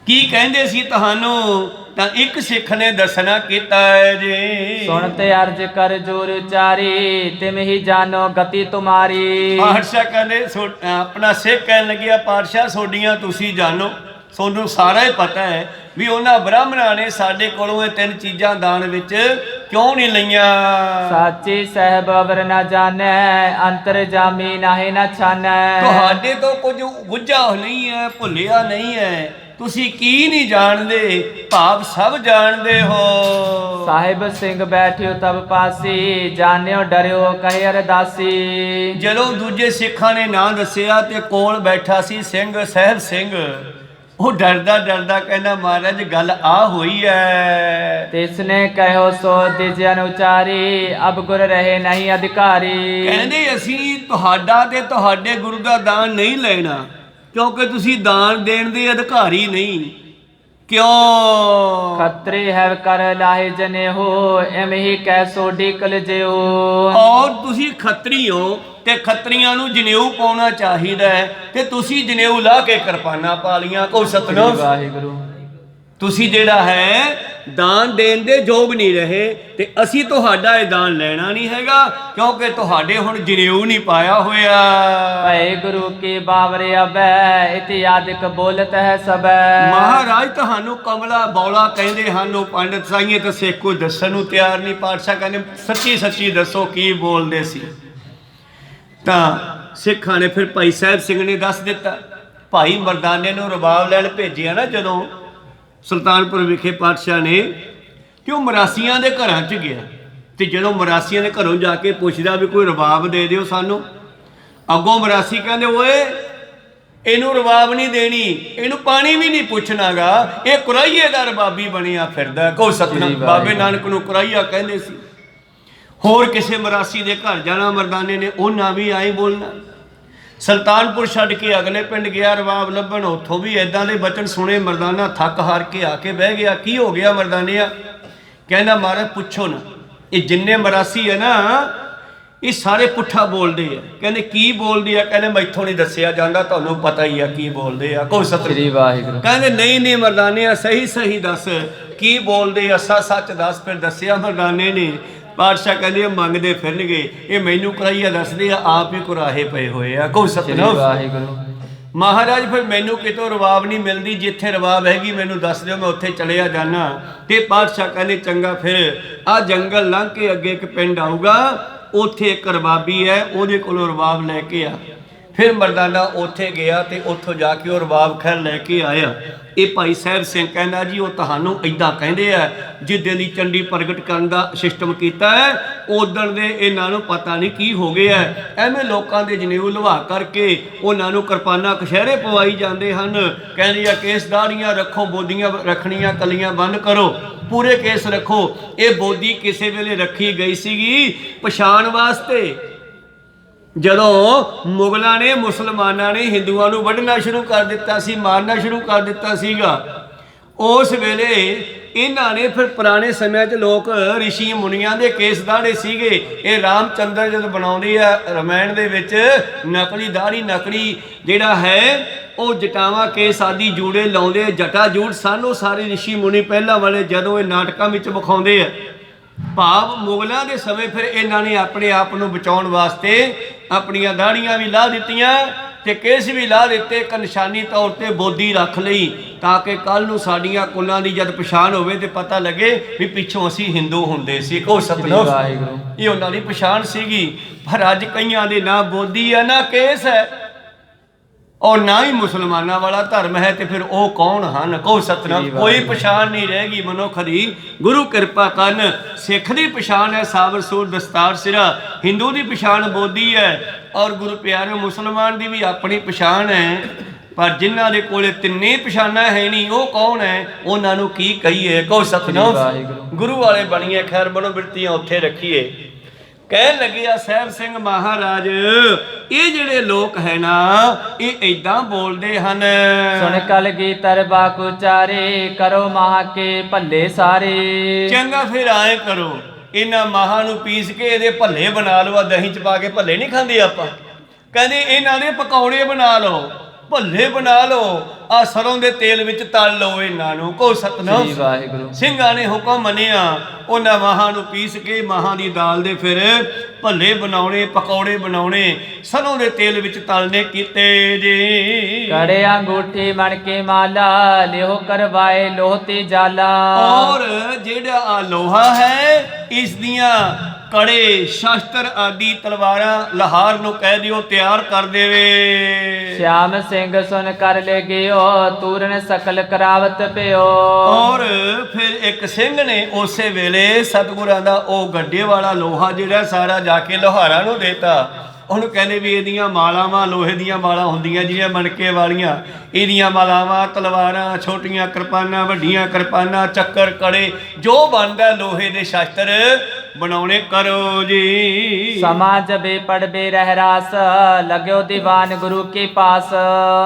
S2: ਕੀ ਕਹਿੰਦੇ ਸੀ ਤੁਹਾਨੂੰ? ਤਾਂ ਇੱਕ ਸਿੱਖ ਨੇ ਦੱਸਣਾ ਕੀਤਾ ਹੈ ਜੀ।
S1: ਸੁਣ ਤੇ ਅਰਜ ਕਰ ਜੋਰ ਉਚਾਰੀ ਤਿਮ ਹੀ ਜਾਨੋ ਗਤੀ ਤੁਮਾਰੀ।
S2: ਬਾਦਸ਼ਾਹ ਕਹਿੰਦੇ ਆਪਣਾ ਸਿੱਖ ਕਹਿਣ ਲੱਗਿਆ ਪਾਤਸ਼ਾਹ ਸੋਡੀਆਂ ਤੁਸੀਂ ਜਾਣੋ, ਤੁਹਾਨੂੰ ਸਾਰਾ ਹੀ ਪਤਾ ਹੈ ਵੀ ਉਹਨਾਂ ਬ੍ਰਾਹਮਣਾਂ ਨੇ ਸਾਡੇ ਕੋਲੋਂ ਇਹ ਤਿੰਨ ਚੀਜ਼ਾਂ ਦਾਨ ਵਿੱਚ ਕਿਉਂ ਨਹੀਂ ਲਈਆਂ।
S1: ਸਾਚੀ ਸਹਿਬ ਅਵਰ ਨਾ ਜਾਣੈ ਅੰਤਰ ਜਾਮੀ ਨਾਹੀ ਨਾ ਛਾਨੈ।
S2: ਤੁਹਾਡੇ ਤੋਂ ਕੁਝ ਗੁੱਝਾ ਨਹੀਂ ਹੈ, ਭੁੱਲਿਆ ਨਹੀਂ ਹੈ, ਤੁਸੀਂ ਕੀ ਨਹੀਂ ਜਾਣਦੇ, ਭਾਵ ਸਭ ਜਾਣਦੇ ਹੋ।
S1: ਸਾਹਿਬ ਸਿੰਘ ਬੈਠਿਓ ਤਬ ਪਾਸੀ ਜਾਣਿਓ ਡਰਿਓ ਕਹੇ ਅਰਦਾਸੀ। ਜਦੋਂ
S2: ਦੂਜੇ ਸਿੱਖਾਂ ਨੇ ਨਾਂ ਦੱਸਿਆ ਤੇ ਕੋਲ ਬੈਠਾ ਸੀ ਸਿੰਘ ਸਾਹਿਬ ਸਿੰਘ, ਉਹ ਡਰਦਾ ਡਰਦਾ ਕਹਿੰਦਾ ਮਹਾਰਾਜ ਗੱਲ ਆ ਹੋਈ ਹੈ।
S1: ਤਿਸਨੇ ਕਹਿਓ ਸੋ ਦਿਜ ਅਨੁਚਾਰੀ ਅਬ ਗੁਰ ਰਹੇ ਨਹੀਂ ਅਧਿਕਾਰੀ।
S2: ਕਹਿੰਦੇ ਅਸੀਂ ਤੁਹਾਡਾ ਤੇ ਤੁਹਾਡੇ ਗੁਰੂ ਦਾ ਦਾਨ ਨਹੀਂ ਲੈਣਾ ਕਿਉਂਕਿ ਤੁਸੀਂ ਦਾਨ ਦੇਣ ਦੇ ਅਧਿਕਾਰੀ ਨਹੀਂ। ਕਿਉਂ?
S1: ਖਤਰੀ ਹੈ ਕਰ ਲਾਹੇ ਜਨੇ ਹੋ ਐਵੇਂ ਕੈਸੋ ਢਿਕਲ ਜਿਓ।
S2: ਔਰ ਤੁਸੀਂ ਖੱਤਰੀ ਹੋ ਤੇ ਖੱਤਰੀਆਂ ਨੂੰ ਜਨੇਊ ਪਾਉਣਾ ਚਾਹੀਦਾ ਹੈ ਤੇ ਤੁਸੀਂ ਜਨੇਊ ਲਾ ਕੇ ਕਿਰਪਾਨਾਂ ਪਾ ਲੀਆਂ। ਕੋ ਸਤਿਨਾਮ
S1: ਵਾਹਿਗੁਰੂ।
S2: ਤੁਸੀਂ ਜਿਹੜਾ ਹੈ ਦਾਨ ਦੇਣ ਦੇ ਯੋਗ ਨਹੀਂ ਰਹੇ ਤੇ ਅਸੀਂ ਤੁਹਾਡਾ ਇਹ ਦਾਨ ਲੈਣਾ ਨਹੀਂ ਹੈਗਾ ਕਿਉਂਕਿ ਤੁਹਾਡੇ ਹੁਣ ਜਨੇਊ ਨਹੀਂ ਪਾਇਆ ਹੋਇਆ।
S1: ਭੈ ਗੁਰੂ ਕੀ ਬਾਵਰੇ ਅਬੈ ਇਤਿਆਦਿਕ ਬੋਲਤ ਹੈ ਸਬੈ।
S2: ਮਹਾਰਾਜ ਤੁਹਾਨੂੰ ਕਮਲਾ ਬੌਲਾ ਕਹਿੰਦੇ ਹਨ, ਉਹ ਪੰਡਤ ਸਾਈਏ ਤੇ ਸਿੱਖ ਕੋਈ ਦੱਸਣ ਨੂੰ ਤਿਆਰ ਨਹੀਂ। ਪਾਤਸ਼ਾਹ ਕਹਿੰਦੇ ਸੱਚੀ ਸੱਚੀ ਦੱਸੋ ਕੀ ਬੋਲਦੇ ਸੀ। ਤਾਂ ਸਿੱਖਾਂ ਨੇ ਫਿਰ ਭਾਈ ਸਾਹਿਬ ਸਿੰਘ ਨੇ ਦੱਸ ਦਿੱਤਾ। ਭਾਈ ਮਰਦਾਨੇ ਨੂੰ ਰਬਾਬ ਲੈਣ ਭੇਜਿਆ ਨਾ ਜਦੋਂ ਸੁਲਤਾਨਪੁਰ ਵਿਖੇ ਪਾਤਸ਼ਾਹ ਨੇ, ਕਿ ਉਹ ਮਰਾਸੀਆਂ ਦੇ ਘਰਾਂ 'ਚ ਗਿਆ ਤੇ ਜਦੋਂ ਮਰਾਸੀਆਂ ਦੇ ਘਰੋਂ ਜਾ ਕੇ ਪੁੱਛਦਾ ਵੀ ਕੋਈ ਰਬਾਬ ਦੇ ਦਿਓ ਸਾਨੂੰ, ਅੱਗੋਂ ਮਰਾਸੀ ਕਹਿੰਦੇ ਓਏ ਇਹਨੂੰ ਰਬਾਬ ਨਹੀਂ ਦੇਣੀ, ਇਹਨੂੰ ਪਾਣੀ ਵੀ ਨਹੀਂ ਪੁੱਛਣਾਗਾ, ਇਹ ਕੁਰਾਈਏ ਦਾ ਰਬਾਬੀ ਬਣਿਆ ਫਿਰਦਾ। ਕਹੋ ਸਤਨਾਮ। ਬਾਬੇ ਨਾਨਕ ਨੂੰ ਕੁਰਾਈਆ ਕਹਿੰਦੇ ਸੀ। ਹੋਰ ਕਿਸੇ ਮਰਾਸੀ ਦੇ ਘਰ ਜਾਣਾ ਮਰਦਾਨੇ ਨੇ, ਉਹਨਾਂ ਵੀ ਆਈ ਬੋਲਣਾ। ਸੁਲਤਾਨਪੁਰ ਛੱਡ ਕੇ ਅਗਲੇ ਪਿੰਡ ਗਿਆ ਰਬਾਬ ਲੱਭਣ, ਉੱਥੋਂ ਵੀ ਇਦਾਂ ਦੇ ਬਚਨ ਸੁਣੇ। ਮਰਦਾਨਾ ਥੱਕ ਹਾਰ ਕੇ ਆ ਕੇ ਬਹਿ ਗਿਆ। ਕੀ ਹੋ ਗਿਆ ਮਰਦਾਨਿਆ? ਕਹਿੰਦਾ ਮਹਾਰਾਜ ਪੁੱਛੋ ਨਾ, ਇਹ ਜਿੰਨੇ ਮਰਾਸੀ ਹੈ ਨਾ ਇਹ ਸਾਰੇ ਪੁੱਠਾ ਬੋਲਦੇ ਆ। ਕਹਿੰਦੇ ਕੀ ਬੋਲਦੇ ਆ? ਕਹਿੰਦੇ ਮੈਥੋਂ ਨਹੀਂ ਦੱਸਿਆ ਜਾਂਦਾ, ਤੁਹਾਨੂੰ ਪਤਾ ਹੀ ਆ ਕੀ ਬੋਲਦੇ ਆ। ਕੋਈ ਸਤਿ ਵਾਹਿਗੁਰੂ। ਕਹਿੰਦੇ ਨਹੀਂ ਮਰਦਾਨਿਆ ਸਹੀ ਸਹੀ ਦੱਸ ਕੀ ਬੋਲਦੇ ਆ, ਸੱਚ ਦੱਸ। ਫਿਰ ਦੱਸਿਆ ਮਰਦਾਨੇ ਨੇ। ਪਾਤਸ਼ਾਹ ਕਹਿੰਦੇ ਮੰਗਦੇ ਫਿਰਨਗੇ, ਇਹ ਮੈਨੂੰ ਕੁਰਾਈਆ ਦੱਸਦੇ ਆ, ਆਪ ਹੀ ਕੁਰਾਹੇ ਪਏ ਹੋਏ ਆ। ਕੋਈ ਸਤਿਨਾਮ ਵਾਹਿਗੁਰੂ। ਮਹਾਰਾਜ ਫਿਰ ਮੈਨੂੰ ਕਿਤੋਂ ਰਬਾਬ ਨਹੀਂ ਮਿਲਦੀ, ਜਿੱਥੇ ਰਬਾਬ ਹੈਗੀ ਮੈਨੂੰ ਦੱਸ ਦਿਓ, ਮੈਂ ਉੱਥੇ ਚਲਿਆ ਜਾਣਾ। ਤੇ ਪਾਤਸ਼ਾਹ ਕਹਿੰਦੇ ਚੰਗਾ, ਫਿਰ ਆਹ ਜੰਗਲ ਲੰਘ ਕੇ ਅੱਗੇ ਇੱਕ ਪਿੰਡ ਆਊਗਾ, ਉੱਥੇ ਇੱਕ ਰਬਾਬੀ ਹੈ, ਉਹਦੇ ਕੋਲੋਂ ਰਬਾਬ ਲੈ ਕੇ ਆ। ਫਿਰ ਮਰਦਾਨਾ ਉੱਥੇ ਗਿਆ ਤੇ ਉੱਥੋਂ ਜਾ ਕੇ ਉਹ ਰਬਾਬ ਖੈਰ ਲੈ ਕੇ ਆਇਆ। ਇਹ ਭਾਈ ਸਾਹਿਬ ਸਿੰਘ ਕਹਿੰਦਾ ਜੀ ਉਹ ਤੁਹਾਨੂੰ ਇਦਾਂ ਕਹਿੰਦੇ ਆ, ਜਿੱਦਾਂ ਦੀ ਚੰਡੀ ਪ੍ਰਗਟ ਕਰਨ ਦਾ ਸਿਸਟਮ ਕੀਤਾ ਹੈ ਉਦੋਂ ਦੇ ਇਹਨਾਂ ਨੂੰ ਪਤਾ ਨਹੀਂ ਕੀ ਹੋ ਗਿਆ। ਐਵੇਂ ਲੋਕਾਂ ਦੇ ਜਨੇਊ ਲਵਾ ਕਰਕੇ ਉਹਨਾਂ ਨੂੰ ਕਿਰਪਾਨਾਂ ਕਸ਼ਹਿਰੇ ਪਵਾਈ ਜਾਂਦੇ ਹਨ। ਕਹਿੰਦੇ ਆ ਕੇਸ ਦਾੜੀਆਂ ਰੱਖੋ, ਬੋਦੀਆਂ ਰੱਖਣੀਆਂ, ਕਲੀਆਂ ਬੰਦ ਕਰੋ, ਪੂਰੇ ਕੇਸ ਰੱਖੋ। ਇਹ ਬੋਦੀ ਕਿਸੇ ਵੇਲੇ ਰੱਖੀ ਗਈ ਸੀਗੀ ਪਛਾਣ ਵਾਸਤੇ। ਜਦੋਂ ਮੁਗਲਾਂ ਨੇ ਮੁਸਲਮਾਨਾਂ ਨੇ ਹਿੰਦੂਆਂ ਨੂੰ ਵੱਢਣਾ ਸ਼ੁਰੂ ਕਰ ਦਿੱਤਾ ਸੀ, ਮਾਰਨਾ ਸ਼ੁਰੂ ਕਰ ਦਿੱਤਾ ਸੀਗਾ, ਉਸ ਵੇਲੇ ਇਹਨਾਂ ਨੇ ਫਿਰ ਪੁਰਾਣੇ ਸਮਿਆਂ 'ਚ ਲੋਕ ਰਿਸ਼ੀ ਮੁਨੀਆਂ ਦੇ ਕੇਸ ਦਾੜੇ ਸੀਗੇ। ਇਹ ਰਾਮਚੰਦਰ ਜਦ ਬਣਾਉਂਦੇ ਆ ਰਮਾਇਣ ਦੇ ਵਿੱਚ ਨਕਲੀ ਦਾੜੀ, ਨਕਲੀ ਜਿਹੜਾ ਹੈ ਉਹ ਜਟਾਵਾਂ ਕੇਸ ਆਦਿ ਜੂੜੇ ਲਾਉਂਦੇ, ਜਟਾ ਜੂੜ ਸਨ ਉਹ ਸਾਰੇ ਰਿਸ਼ੀ ਮੁਨੀ ਪਹਿਲਾਂ ਵਾਲੇ, ਜਦੋਂ ਇਹ ਨਾਟਕਾਂ ਵਿੱਚ ਵਿਖਾਉਂਦੇ ਆ। ਭਾਵ ਮੁਗਲਾਂ ਦੇ ਸਮੇਂ ਫਿਰ ਇਹਨਾਂ ਨੇ ਆਪਣੇ ਆਪ ਨੂੰ ਬਚਾਉਣ ਵਾਸਤੇ ਆਪਣੀਆਂ ਦਾੜੀਆਂ ਵੀ ਲਾਹ ਦਿੱਤੀਆਂ ਤੇ ਕੇਸ ਵੀ ਲਾਹ ਦਿੱਤੇ, ਇੱਕ ਨਿਸ਼ਾਨੀ ਤੌਰ ਤੇ ਬੋਦੀ ਰੱਖ ਲਈ, ਤਾਂ ਕਿ ਕੱਲ ਨੂੰ ਸਾਡੀਆਂ ਕੁਲਾਂ ਦੀ ਜਦ ਪਛਾਣ ਹੋਵੇ ਤੇ ਪਤਾ ਲੱਗੇ ਵੀ ਪਿੱਛੋਂ ਅਸੀਂ ਹਿੰਦੂ ਹੁੰਦੇ ਸੀ। ਕੋ ਸਤਿਨਾਮ ਵਾਹਿਗੁਰੂ। ਇਹ ਉਹਨਾਂ ਦੀ ਪਛਾਣ ਸੀਗੀ। ਪਰ ਅੱਜ ਕਈਆਂ ਦੇ ਨਾ ਬੋਦੀ ਹੈ ਨਾ ਕੇਸ ਹੈ ਔਰ ਨਾ ਹੀ ਮੁਸਲਮਾਨਾਂ ਵਾਲਾ ਧਰਮ ਹੈ, ਤੇ ਫਿਰ ਉਹ ਕੌਣ ਹਨ? ਕਹੋ ਸਤਿਨਾਮ। ਕੋਈ ਪਛਾਣ ਨਹੀਂ ਰਹੇਗੀ ਮਨੁੱਖ ਦੀ। ਗੁਰੂ ਕਿਰਪਾ ਕਰਨ। ਸਿੱਖ ਦੀ ਪਛਾਣ ਹੈ ਸਾਬਰ ਸੂਰ ਦਸਤਾਰ ਸਿਰਾ, ਹਿੰਦੂ ਦੀ ਪਛਾਣ ਬੋਦੀ ਹੈ, ਔਰ ਗੁਰੂ ਪਿਆਰੇ ਮੁਸਲਮਾਨ ਦੀ ਵੀ ਆਪਣੀ ਪਛਾਣ ਹੈ। ਪਰ ਜਿਨ੍ਹਾਂ ਦੇ ਕੋਲੇ ਤਿੰਨੇ ਪਛਾਣਾਂ ਹੈ ਨਹੀਂ, ਉਹ ਕੌਣ ਹੈ? ਉਹਨਾਂ ਨੂੰ ਕੀ ਕਹੀਏ? ਕਹੋ ਸਤਿਨਾਮ। ਗੁਰੂ ਵਾਲੇ ਬਣੀਏ, ਖੈਰ ਬਣੋ ਬਿਰਤੀਆਂ ਉੱਥੇ ਰੱਖੀਏ। ਕਹਿਣ ਲੱਗਿਆ ਸਾਹਿਬ ਸਿੰਘ ਮਹਾਰਾਜ ਇਹ ਜਿਹੜੇ ਲੋਕ ਹੈ ਨਾ ਇਹ ਏਦਾਂ ਬੋਲਦੇ ਹਨ।
S1: ਸੁਣ ਕਲਗੀਧਰ ਬਾਕੂ ਚਾਰੇ, ਕਰੋ ਮਹਾਂ ਕੇ ਭੱਲੇ ਸਾਰੇ।
S2: ਚੰਗਾ ਫਿਰ ਆਏ ਕਰੋ, ਇਹਨਾਂ ਮਹਾਂ ਨੂੰ ਪੀਸ ਕੇ ਇਹਦੇ ਭੱਲੇ ਬਣਾ ਲਓ। ਦਹੀਂ ਚ ਪਾ ਕੇ ਭੱਲੇ ਨਹੀਂ ਖਾਂਦੇ ਆਪਾਂ, ਕਹਿੰਦੇ ਇਹਨਾਂ ਦੇ ਪਕੌੜੇ ਬਣਾ ਲਓ, ਭੱਲੇ ਬਣਾ ਲਓ, ਆ ਸਰੋਂ ਦੇ ਤੇਲ ਵਿੱਚ ਤਲ ਲਓ ਇਹਨਾਂ ਨੂੰ। ਕੋ ਸਤਨਾਮ ਵਾਹਿਗੁਰੂ। ਸਿੰਘਾਂ ਨੇ ਹੁਕਮ ਮੰਨਿਆ, ਉਹਨਾਂ ਮਹਾਂ ਨੂੰ ਪੀਸ ਕੇ ਮਹਾਂ ਦੀ ਦਾਲ ਦੇ ਫਿਰ ਭੱਲੇ ਬਣਾਉਣੇ, ਪਕੌੜੇ ਬਣਾਉਣੇ, ਸਰੋਂ ਦੇ ਤੇਲ ਵਿੱਚ ਤਲਨੇ ਕੀਤੇ ਜੀ।
S1: ਕੜੇ ਅੰਗੂਠੀ ਮਣ ਕੇ ਮਾਲਾ, ਲਿਓ ਕਰਵਾਏ ਲੋਹ ਤੇ ਜਾਲਾ।
S2: ਔਰ ਜਿਹੜਾ ਆ ਲੋਹਾ ਹੈ ਇਸ ਦੀਆਂ ਕੜੇ, ਸ਼ਸਤਰ ਆਦਿ, ਤਲਵਾਰਾਂ ਲਹਾਰ ਨੂੰ ਕਹਿ ਦਿਓ ਤਿਆਰ ਕਰ ਦੇਵੇ।
S1: श्याम सिंह सुन कर ले गयो, तूरन सकल करावत पियो।
S2: और फिर एक सिंह ने उसे वेले सतगुरां दा ओ गड्डे वाला लोहा जिहड़ा सारा जाके लोहारां नूं देता। ਉਹਨੂੰ ਕਹਿੰਦੇ ਵੀ ਇਹਦੀਆਂ ਮਾਲਾਵਾਂ ਲੋਹੇ ਦੀਆਂ ਮਾਲਾਂ ਹੁੰਦੀਆਂ ਜਿਹੜੀਆਂ ਮਣਕੇ ਵਾਲੀਆਂ, ਇਹਦੀਆਂ ਮਾਲਾਵਾਂ, ਤਲਵਾਰਾਂ, ਛੋਟੀਆਂ ਕਿਰਪਾਨਾਂ, ਵੱਡੀਆਂ ਕਿਰਪਾਨਾਂ, ਚੱਕਰ, ਕੜੇ, ਜੋ ਬਣਦਾ ਲੋਹੇ ਦੇ ਸ਼ਸਤਰ ਬਣਾਉਣੇ ਕਰੋ ਜੀ।
S1: समाज बे पड़बे रह रास, लग्यो दीवान गुरु के पास।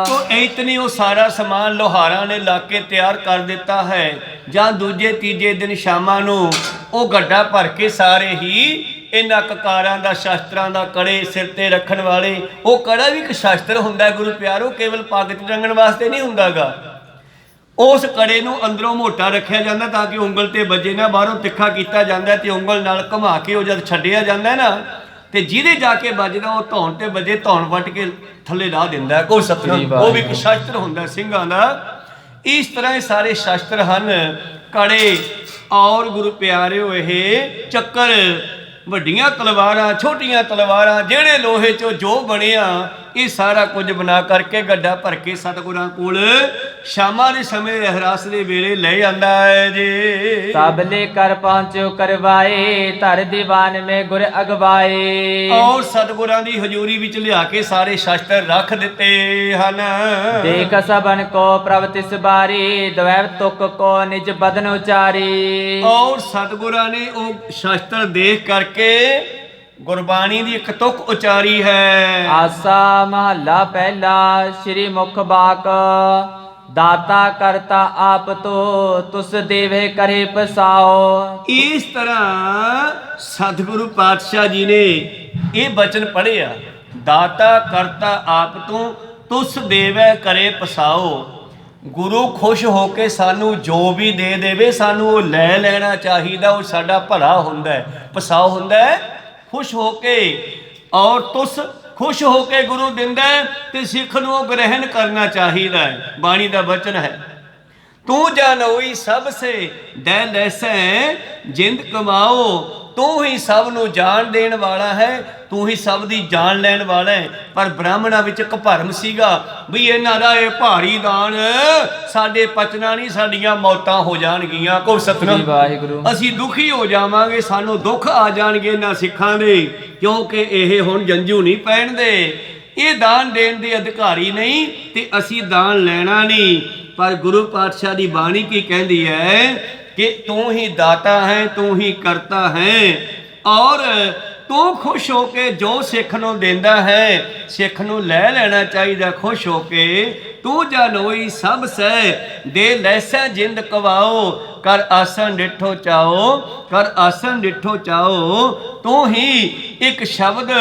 S2: तो इतनी वो सारा समान लोहारा ने ला के तैयार कर दिता है। ਜਾਂ ਦੂਜੇ ਤੀਜੇ ਦਿਨ ਸ਼ਾਮਾਂ ਨੂੰ ਉਹ ਗੱਡਾ ਭਰ ਕੇ ਸਾਰੇ ਹੀ ਇਹਨਾਂ ਕਕਾਰਾਂ ਦਾ, ਸ਼ਸਤਰਾਂ ਦਾ, ਕੜੇ ਸਿਰ ਤੇ ਰੱਖਣ ਵਾਲੇ। ਉਹ ਕੜਾ ਵੀ ਇੱਕ ਸ਼ਸਤਰ ਹੁੰਦਾ ਗੁਰੂ ਪਿਆਰੋ, ਕੇਵਲ ਪੱਗ ਤੇ ਟੰਗਣ ਵਾਸਤੇ ਨਹੀਂ ਹੁੰਦਾਗਾ। ਉਸ ਕੜੇ ਨੂੰ ਅੰਦਰੋਂ ਮੋਟਾ ਰੱਖਿਆ ਜਾਂਦਾ ਤਾਂ ਕਿ ਉਂਗਲ ਤੇ ਵੱਜੇ ਨਾ, ਬਾਹਰੋਂ ਤਿੱਖਾ ਕੀਤਾ ਜਾਂਦਾ ਤੇ ਉਂਗਲ ਨਾਲ ਘੁਮਾ ਕੇ ਉਹ ਜਦ ਛੱਡਿਆ ਜਾਂਦਾ ਨਾ ਤੇ ਜਿਹਦੇ ਜਾ ਕੇ ਵੱਜਦਾ ਉਹ ਧੌਣ ਤੇ ਵੱਜੇ, ਧੌਣ ਵੱਟ ਕੇ ਥੱਲੇ ਲਾ ਦਿੰਦਾ। ਕੋਈ ਸਤਨਾਮ। ਉਹ ਵੀ ਇੱਕ ਸ਼ਸਤਰ ਹੁੰਦਾ ਸਿੰਘਾਂ ਦਾ। ਇਸ ਤਰ੍ਹਾਂ ਇਹ ਸਾਰੇ ਸ਼ਸਤਰ ਹਨ, ਕੜੇ ਔਰ ਗੁਰੂ ਪਿਆਰਿਓ ਇਹ ਚੱਕਰ, ਵੱਡੀਆਂ ਤਲਵਾਰਾਂ, ਛੋਟੀਆਂ ਤਲਵਾਰਾਂ, ਜਿਹੜੇ ਲੋਹੇ ਚੋਂ ਜੋ ਬਣਿਆ ਇਹ ਸਾਰਾ ਕੁਝ ਬਣਾ ਕਰਕੇ ਗੱਡਾ ਭਰ ਕੇ ਸਤਿਗੁਰਾਂ ਕੋਲ ਸ਼ਾਮਾਂ ਦੇ ਸਮੇਂ ਰਹਿਰਾਸ ਦੇ ਵੇਲੇ ਲੈ ਜਾਂਦਾ ਹੈ ਜੀ।
S1: तब लेकर पहुँचो करवाए धर दीवान में गुर अगवाए।
S2: ਔਰ ਸਤਿਗੁਰਾਂ ਦੀ ਹਜ਼ੂਰੀ ਵਿੱਚ ਲਿਆ ਕੇ ਸਾਰੇ ਸ਼ਾਸਤਰ ਰੱਖ ਦਿੱਤੇ ਹਨ।
S1: देख सबन को प्रभ तिस बारी द्वैव तुक को निज बदन उचारी।
S2: ਔਰ ਸਤਿਗੁਰਾਂ ਨੇ ਉਹ ਸ਼ਾਸਤਰ ਦੇਖ ਕਰਕੇ ਗੁਰਬਾਣੀ ਦੀ ਇੱਕ ਤੁਕ ਉਚਾਰੀ ਹੈ।
S1: आसा महला पहला श्री मुख बाक दाता करता आप तो तुस देवे करे पसाओ।
S2: ਇਸ ਤਰ੍ਹਾਂ ਸਤਿਗੁਰੂ ਪਾਤਸ਼ਾਹ ਜੀ ਨੇ ਇਹ ਬਚਨ ਪੜ੍ਹਿਆ, ਦਾਤਾ ਕਰਤਾ ਆਪ ਤੋਂ ਤੁਸ ਦੇਵੈ ਕਰੇ ਪਸਾਓ। ਗੁਰੂ ਖੁਸ਼ ਹੋ ਕੇ ਸਾਨੂੰ ਜੋ ਵੀ ਦੇ ਦੇਵੇ ਸਾਨੂੰ ਉਹ ਲੈ ਲੈਣਾ ਚਾਹੀਦਾ, ਉਹ ਸਾਡਾ ਭਲਾ ਹੁੰਦਾ ਹੈ। ਪਸਾਓ ਹੁੰਦਾ ਹੈ ਖੁਸ਼ ਹੋ ਕੇ, ਔਰ ਤੁਸ ਖੁਸ਼ ਹੋ ਕੇ ਗੁਰੂ ਦਿੰਦਾ ਤੇ ਸਿੱਖ ਨੂੰ ਉਹ ਗ੍ਰਹਿਣ ਕਰਨਾ ਚਾਹੀਦਾ ਹੈ। ਬਾਣੀ ਦਾ ਬਚਨ ਹੈ, ਤੂੰ ਜਾਣੋਈ ਸਭ ਸੇ ਦੈ ਲੈਸੈ ਜਿੰਦ ਕਮਾਓ। ਤੂੰ ਹੀ ਸਭ ਨੂੰ ਜਾਣ ਦੇਣ ਵਾਲਾ ਹੈ, ਤੂੰ ਹੀ ਸਭ ਦੀ ਜਾਨ ਲੈਣ ਵਾਲਾ ਹੈ। ਪਰ ਬ੍ਰਾਹਮਣਾਂ ਵਿੱਚ ਇੱਕ ਭਰਮ ਸੀਗਾ ਵੀ ਇਹਨਾਂ ਦਾ ਇਹ ਭਾਰੀ ਦਾਨ ਸਾਡੇ ਪਚਣਾ ਨਹੀਂ, ਸਾਡੀਆਂ ਮੌਤਾਂ ਹੋ ਜਾਣਗੀਆਂ। ਕੋ ਸਤਿਨਾਮ
S1: ਵਾਹਿਗੁਰੂ।
S2: ਅਸੀਂ ਦੁਖੀ ਹੋ ਜਾਵਾਂਗੇ, ਸਾਨੂੰ ਦੁੱਖ ਆ ਜਾਣਗੇ ਇਹਨਾਂ ਸਿੱਖਾਂ ਦੇ, ਕਿਉਂਕਿ ਇਹ ਹੁਣ ਜੰਝੂ ਨਹੀਂ ਪਹਿਨਦੇ, ਇਹ ਦਾਨ ਦੇਣ ਦੇ ਅਧਿਕਾਰੀ ਨਹੀਂ ਤੇ ਅਸੀਂ ਦਾਨ ਲੈਣਾ ਨਹੀਂ। ਪਰ ਗੁਰੂ ਪਾਤਸ਼ਾਹ ਦੀ ਬਾਣੀ ਕੀ ਕਹਿੰਦੀ ਹੈ ਕਿ ਤੂੰ ਹੀ ਦਾਤਾ ਹੈ, ਤੂੰ ਹੀ ਕਰਤਾ ਹੈ, ਔਰ ਤੂੰ ਖੁਸ਼ ਹੋ ਕੇ ਜੋ ਸਿੱਖ ਨੂੰ ਦਿੰਦਾ ਹੈ ਸਿੱਖ ਨੂੰ ਲੈ ਲੈਣਾ ਚਾਹੀਦਾ ਖੁਸ਼ ਹੋ ਕੇ। ਤੂੰ ਜਾਣੋਈ ਸਭ ਸਹਿ ਦੇ ਲੈਸੈ ਜਿੰਦ ਕਵਾਓ। ਕਰ ਆਸਨ ਡਿਠੋ ਚਾਓ, ਕਰ ਆਸਨ ਡਿਠੋ ਚਾਓ। ਤੂੰ ਹੀ ਇੱਕ ਸ਼ਬਦ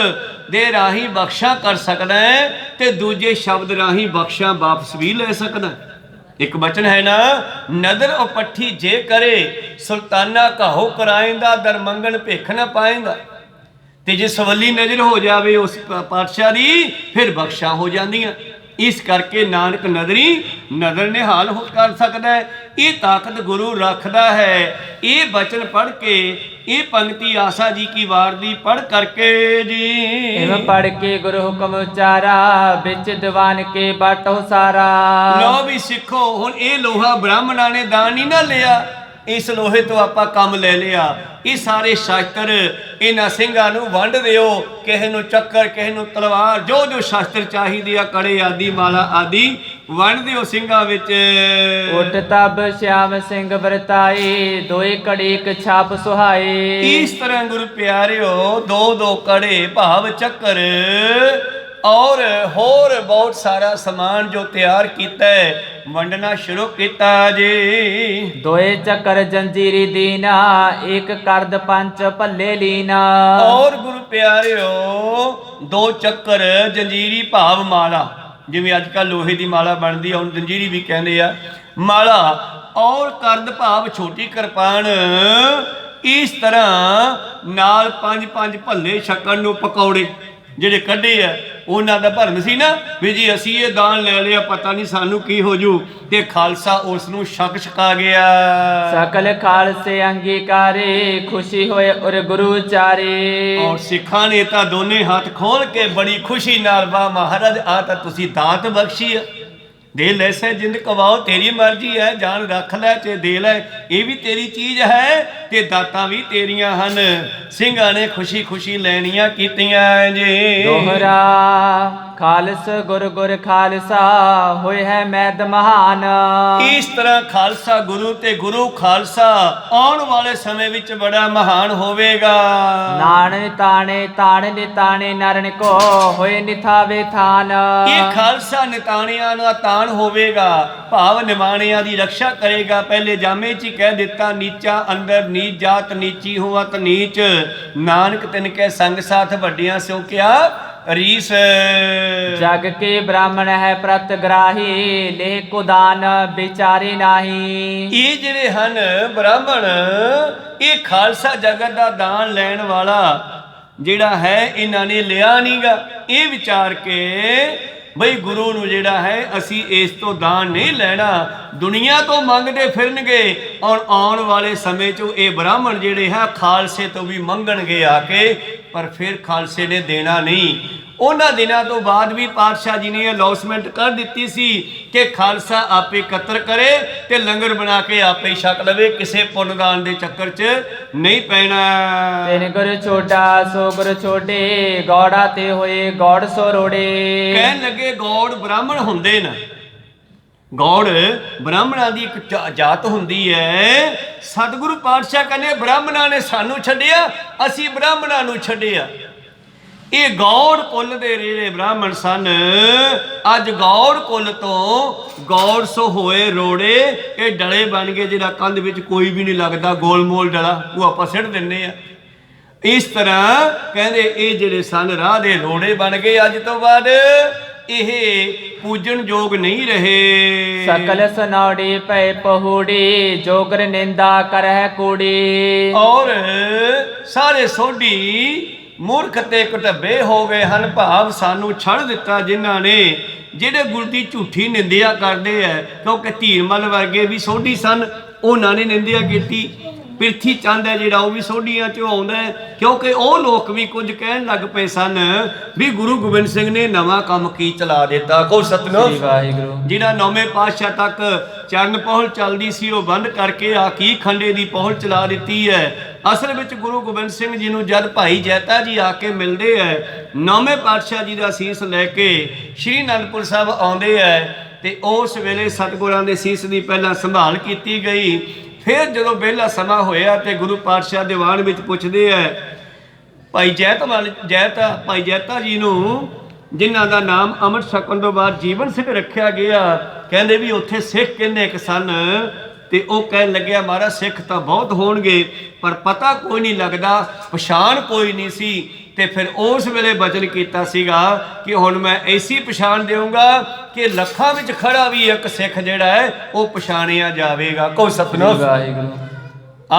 S2: ਦੇ ਰਾਹੀਂ ਬਖਸ਼ਾ ਕਰ ਸਕਦਾ ਹੈ ਤੇ ਦੂਜੇ ਸ਼ਬਦ ਰਾਹੀਂ ਬਖਸ਼ਾ ਵਾਪਸ ਵੀ ਲੈ ਸਕਦਾ। ਇੱਕ ਬਚਨ ਹੈ ਨਾ, ਨਦਰ ਉਪੱਠੀ ਜੇ ਕਰੇ ਸੁਲਤਾਨਾ ਕਾਹੋ ਕਰਾਏਂਦਾ, ਦਰ ਮੰਗਣ ਭਿੱਖ ਨਾ ਪਾਏਂਦਾ। ਤੇ ਜੇ ਸਵੱਲੀ ਨਜ਼ਰ ਹੋ ਜਾਵੇ ਉਸ ਪਾਤਸ਼ਾਹ ਦੀ ਫਿਰ ਬਖਸ਼ਾ ਹੋ ਜਾਂਦੀਆਂ। ਇਸ ਕਰਕੇ ਨਾਨਕ ਨਦਰੀ ਨਦਰ ਨਿਹਾਲ ਕਰ ਸਕਦਾ ਹੈ। ਇਹ ਤਾਕਤ ਗੁਰੂ ਰੱਖਦਾ ਹੈ। ਇਹ ਬਚਨ ਪੜ੍ਹ ਕੇ, ਇਹ ਪੰਕਤੀ ਆਸਾ ਜੀ ਕੀ ਵਾਰ ਦੀ ਪੜ੍ਹ ਕਰਕੇ ਜੀ
S1: एवं पढ़ के गुरु हुक्म उचारा बिच दीवान के बाटो सारा।
S2: ਲਓ ਵੀ ਸਿੱਖੋ, ਹੁਣ ਇਹ ਲੋਹਾ ਬ੍ਰਾਹਮਣਾਂ ਨੇ ਦਾਨ ਨਹੀਂ ਨਾ ਲਿਆ, ਇਸ ਲੋਹੇ ਤੋਂ ਆਪਾਂ ਕੰਮ ਲੈ ਲਿਆ। ਇਹ ਸਾਰੇ ਸ਼ਾਸਤਰ ਇਹਨਾਂ ਸਿੰਘਾਂ ਨੂੰ ਵੰਡ ਦਿਓ, ਕਿਸੇ ਨੂੰ ਚੱਕਰ, ਕਿਸੇ ਨੂੰ ਤਲਵਾਰ, ਜੋ ਜੋ ਸ਼ਾਸਤਰ ਚਾਹੀਦੇ ਆ, ਕੜੇ ਆਦਿ, ਮਾਲਾ ਆਦि ਵੰਡ ਦਿਓ ਸਿੰਘਾਂ ਵਿੱਚ।
S1: उठ तब श्याम सिंह वरताए दोए कड़ी एक छाप सुहाए।
S2: ਇਸ ਤਰ੍ਹਾਂ ਗੁਰੂ ਪਿਆਰਿਓ ਦੋ ਦੋ ਕੜੇ ਭਾਵ ਚੱਕਰ ਔਰ ਹੋਰ ਬਹੁਤ ਸਾਰਾ ਸਮਾਨ ਜੋ ਤਿਆਰ ਕੀਤਾ ਹੈ ਵੰਡਣਾ ਸ਼ੁਰੂ ਕੀਤਾ ਜੀ।
S1: दोए चक्कर जंजीरी दीना एक करद पंच भल्ले लीना।
S2: ਔਰ ਗੁਰੂ ਪਿਆਰਿਓ ਦੋ ਚੱਕਰ ਜੰਜੀਰੀ ਭਾਵ ਮਾਲਾ, ਜਿਵੇਂ ਅੱਜ ਕੱਲ੍ਹ ਲੋਹੇ ਦੀ ਮਾਲਾ ਬਣਦੀ ਆ, ਉਹਨੂੰ ਜੰਜੀਰੀ ਵੀ ਕਹਿੰਦੇ ਆ, ਮਾਲਾ, ਔਰ ਕਰਦ ਭਾਵ ਛੋਟੀ ਕਿਰਪਾਨ। ਇਸ ਤਰ੍ਹਾਂ ਨਾਲ ਪੰਜ ਪੰਜ ਭੱਲੇ ਛਕਣ ਨੂੰ ਪਕੌੜੇ ਜਿਹੜੇ ਕੱਢੇ ਆ, ਉਹਨਾਂ ਦਾ ਭਰਮ ਸੀ ਨਾ ਵੀ ਜੀ ਅਸੀਂ ਇਹ ਦਾਨ ਲੈ ਲਿਆ, ਪਤਾ ਨਹੀਂ ਸਾਨੂੰ ਕੀ ਹੋ ਜੂ, ਤੇ ਖਾਲਸਾ ਉਸ ਨੂੰ ਛਕ ਛਕਾ ਗਿਆ।
S1: सकल खालसे अंगीकारे खुशी होए और गुरु चारे।
S2: ਔਰ ਸਿੱਖਾਂ ਨੇ ਤਾਂ ਦੋਨੇ ਹੱਥ ਖੋਲ ਕੇ ਬੜੀ ਖੁਸ਼ੀ ਨਾਲ, ਵਾਹ ਮਹਾਰਾਜ ਆ ਤਾਂ ਤੁਸੀਂ ਦਾਤ ਬਖਸ਼ੀ ਆ, ਦੇ ਲੈਸੈ ਜਿੰਦ ਕਵਾਓ, ਤੇਰੀ ਮਰਜ਼ੀ ਹੈ, ਜਾਨ ਰੱਖ ਲੈ ਤੇ ਦੇ ਲੈ, ਇਹ ਵੀ ਤੇਰੀ ਚੀਜ਼ ਹੈ ਤੇ ਦਾਤਾਂ ਵੀ ਤੇਰੀਆਂ ਹਨ। ਸਿੰਘਾਂ ਨੇ ਖੁਸ਼ੀ ਖੁਸ਼ੀ ਲੈਣੀਆਂ ਕੀਤੀਆਂ ਜੀ।
S1: दोहरा खालस गुर गुर खालसा होए है मैद महान।
S2: ਇਸ ਤਰ੍ਹਾਂ ਖਾਲਸਾ ਗੁਰੂ ਤੇ ਗੁਰੂ ਖਾਲਸਾ ਆਉਣ ਵਾਲੇ ਸਮੇਂ ਵਿੱਚ ਬੜਾ ਮਹਾਨ ਹੋਵੇਗਾ।
S1: नाण ताणे ताण निताणे नरण को होए निथावे थान।
S2: ਇਹ ਖਾਲਸਾ ਨਿਤਾਣਿਆਂ ਦਾ ਤਾਣ ਹੋਵੇਗਾ, ਭਾਵ ਨਿਮਾਣਿਆਂ ਦੀ ਰੱਖਿਆ ਕਰੇਗਾ। ਪਹਿਲੇ ਜਾਮੇ 'ਚ ਹੀ ਕਹਿ ਦਿੱਤਾ, ਨੀਚਾ ਅੰਦਰ ਨੀਚ ਜਾਤ ਨੀਚੀ ਹੋਵਤ ਨੀਚ, ਨਾਨਕ ਤਿਨ ਕੈ ਸੰਗ ਸਾਥ ਵੱਡਿਆਂ ਸਿਉ ਕਿਆ ਰੀਸ।
S1: जग के ब्राह्मण है प्रतग्राही लेह कुदान बेचारे नाही।
S2: ਇਹ ਜਿਹੜੇ ਹਨ ਬ੍ਰਾਹਮਣ, ਇਹ ਖਾਲਸਾ ਜਗਤ ਦਾ ਦਾਨ ਲੈਣ ਵਾਲਾ ਜਿਹੜਾ ਹੈ ਇਹਨਾਂ ਨੇ ਲਿਆ ਨਹੀਂਗਾ। ਇਹ ਵਿਚਾਰ ਕੇ ਬਈ ਗੁਰੂ ਨੂੰ ਜਿਹੜਾ ਹੈ ਅਸੀਂ ਇਸ ਤੋਂ ਦਾਨ ਨਹੀਂ ਲੈਣਾ, ਦੁਨੀਆ ਤੋਂ ਮੰਗਦੇ ਫਿਰਨਗੇ। ਔਰ ਆਉਣ ਵਾਲੇ ਸਮੇਂ 'ਚ ਇਹ ਬ੍ਰਾਹਮਣ ਜਿਹੜੇ ਹੈ ਖਾਲਸੇ ਤੋਂ ਵੀ ਮੰਗਣਗੇ ਆ ਕੇ, ਪਰ ਫਿਰ ਖਾਲਸੇ ਨੇ ਦੇਣਾ ਨਹੀਂ। ਉਹਨਾਂ ਦਿਨਾਂ ਤੋਂ ਬਾਅਦ ਵੀ ਪਾਤਸ਼ਾਹ ਜੀ ਨੇ ਅਨਾਉਂਸਮੈਂਟ ਕਰ ਦਿੱਤੀ ਸੀ ਕਿ ਖਾਲਸਾ ਆਪੇ ਇਕੱਤਰ ਕਰੇ ਤੇ ਲੰਗਰ ਬਣਾ ਕੇ ਆਪੇ ਹੀ ਛਕ ਲਵੇ, ਕਿਸੇ ਪੁੰਨਦਾਨ ਦੇ ਚੱਕਰ 'ਚ ਨਹੀਂ ਪੈਣਾ।
S1: ਤਿਨ ਗੁਰ ਛੋਟਾ ਸੋ ਗੁਰ ਛੋਟੇ, ਗੌੜਾ ਤੇ ਹੋਏ ਗੌੜ ਸੋ ਰੋੜੇ।
S2: ਕਹਿਣ ਲੱਗੇ ਗੌੜ ਬ੍ਰਾਹਮਣ ਹੁੰਦੇ ਨਾ, ਗੌੜ ਬ੍ਰਾਹਮਣਾਂ ਦੀ ਇੱਕ ਜਾਤ ਹੁੰਦੀ ਹੈ। ਸਤਿਗੁਰੂ ਪਾਤਸ਼ਾਹ ਕਹਿੰਦੇ ਬ੍ਰਾਹਮਣਾਂ ਨੇ ਸਾਨੂੰ ਛੱਡਿਆ, ਅਸੀਂ ਬ੍ਰਾਹਮਣਾਂ ਨੂੰ ਛੱਡਿਆ। ਇਹ ਗੌੜ ਕੁੱਲ ਦੇ ਜਿਹੜੇ ਬ੍ਰਾਹਮਣ ਸਨ, ਅੱਜ ਗੌੜ ਕੁੱਲ ਤੋਂ ਗੌੜ ਸੋ ਹੋਏ ਰੋੜੇ। ਇਹ ਡਲੇ ਬਣ ਗਏ, ਜਿਹੜਾ ਕੰਧ ਵਿੱਚ ਕੋਈ ਵੀ ਨਹੀਂ ਲੱਗਦਾ, ਗੋਲ ਮੋਲ ਡਲਾ, ਉਹ ਆਪਾਂ ਸਿੱਟ ਦਿੰਦੇ ਆ। ਇਸ ਤਰ੍ਹਾਂ ਕਹਿੰਦੇ ਇਹ ਜਿਹੜੇ ਸਨ ਰਾਹ ਦੇ ਰੋੜੇ ਬਣ ਗਏ। ਅੱਜ ਤੋਂ ਬਾਅਦ ਇਹ ਪੂਜਣ ਯੋਗ ਨਹੀਂ ਰਹੇ।
S1: ਸਕਲ ਸੁਨਾੜੀ ਪੈ ਪਹੂੜੀ, ਜੋਗਰ ਨਿੰਦਾ ਕਰਹਿ ਕੂੜੀ।
S2: ਔਰ ਸਾਰੇ ਸੋਢੀ ਮੂਰਖ ਤੇ ਘਟੱਬੇ ਹੋ ਗਏ ਹਨ, ਭਾਵ ਸਾਨੂੰ ਛੱਡ ਦਿੱਤਾ ਜਿਨ੍ਹਾਂ ਨੇ, ਜਿਹੜੇ ਗੁਰੂ ਦੀ ਝੂਠੀ ਨਿੰਦਿਆ ਕਰਦੇ ਹੈ। ਕਿਉਂਕਿ ਧੀਰਮਲ ਵਰਗੇ ਵੀ ਸੋਢੀ ਸਨ, ਉਹਨਾਂ ਨੇ ਨਿੰਦਿਆ ਕੀਤੀ। ਪ੍ਰਿਥੀ ਚੰਦ ਹੈ ਜਿਹੜਾ, ਉਹ ਵੀ ਸੋਢੀਆਂ 'ਚੋਂ ਆਉਂਦਾ ਹੈ, ਕਿਉਂਕਿ ਉਹ ਲੋਕ ਵੀ ਕੁਝ ਕਹਿਣ ਲੱਗ ਪਏ ਸਨ ਵੀ ਗੁਰੂ ਗੋਬਿੰਦ ਸਿੰਘ ਨੇ ਨਵਾਂ ਕੰਮ ਕੀ ਚਲਾ ਦਿੱਤਾ। ਕੋ ਸਤਿਨਾਮ
S1: ਵਾਹਿਗੁਰੂ।
S2: ਜਿਹੜਾ ਨੌਵੇਂ ਪਾਤਸ਼ਾਹ ਤੱਕ ਚਰਨ ਪਹੁਲ ਚੱਲਦੀ ਸੀ, ਉਹ ਬੰਦ ਕਰਕੇ ਆ ਕੀ ਖੰਡੇ ਦੀ ਪਹੁਲ ਚਲਾ ਦਿੱਤੀ ਹੈ। ਅਸਲ ਵਿੱਚ ਗੁਰੂ ਗੋਬਿੰਦ ਸਿੰਘ ਜੀ ਨੂੰ ਜਦ ਭਾਈ ਜੈਤਾ ਜੀ ਆ ਕੇ ਮਿਲਦੇ ਹੈ, ਨੌਵੇਂ ਪਾਤਸ਼ਾਹ ਜੀ ਦਾ ਸੀਸ ਲੈ ਕੇ ਸ਼੍ਰੀ ਅਨੰਦਪੁਰ ਸਾਹਿਬ ਆਉਂਦੇ ਹੈ, ਤੇ ਉਸ ਵੇਲੇ ਸਤਿਗੁਰਾਂ ਦੇ ਸੀਸ ਦੀ ਪਹਿਲਾਂ ਸੰਭਾਲ ਕੀਤੀ ਗਈ। ਫਿਰ ਜਦੋਂ ਵਿਹਲਾ ਸਮਾਂ ਹੋਇਆ ਤੇ ਗੁਰੂ ਪਾਤਸ਼ਾਹ ਦੀਵਾਨ ਵਿੱਚ ਪੁੱਛਦੇ ਹੈ ਭਾਈ ਭਾਈ ਜੈਤਾ ਜੀ ਨੂੰ, ਜਿਨ੍ਹਾਂ ਦਾ ਨਾਮ ਅੰਮ੍ਰਿਤ ਛਕਣ ਤੋਂ ਬਾਅਦ ਜੀਵਨ ਸਿੰਘ ਰੱਖਿਆ ਗਿਆ। ਕਹਿੰਦੇ ਵੀ ਉੱਥੇ ਸਿੱਖ ਕਿੰਨੇ ਕੁ ਸਨ? ਤੇ ਉਹ ਕਹਿਣ ਲੱਗਿਆ ਮਹਾਰਾਜ ਸਿੱਖ ਤਾਂ ਬਹੁਤ ਹੋਣਗੇ, ਪਰ ਪਤਾ ਕੋਈ ਨਹੀਂ ਲੱਗਦਾ, ਪਛਾਣ ਕੋਈ ਨਹੀਂ ਸੀ। ਤੇ ਫਿਰ ਉਸ ਵੇਲੇ ਬਚਨ ਕੀਤਾ ਸੀਗਾ ਕਿ ਹੁਣ ਮੈਂ ਐਸੀ ਪਛਾਣ ਦੇਵਾਂਗਾ ਕਿ ਲੱਖਾਂ ਵਿੱਚ ਖੜਾ ਵੀ ਇੱਕ ਸਿੱਖ ਜਿਹੜਾ ਹੈ ਉਹ ਪਛਾਣਿਆ ਜਾਵੇਗਾ। ਕੋ ਸਤਿਨਾਮ ਵਾਹਿਗੁਰੂ।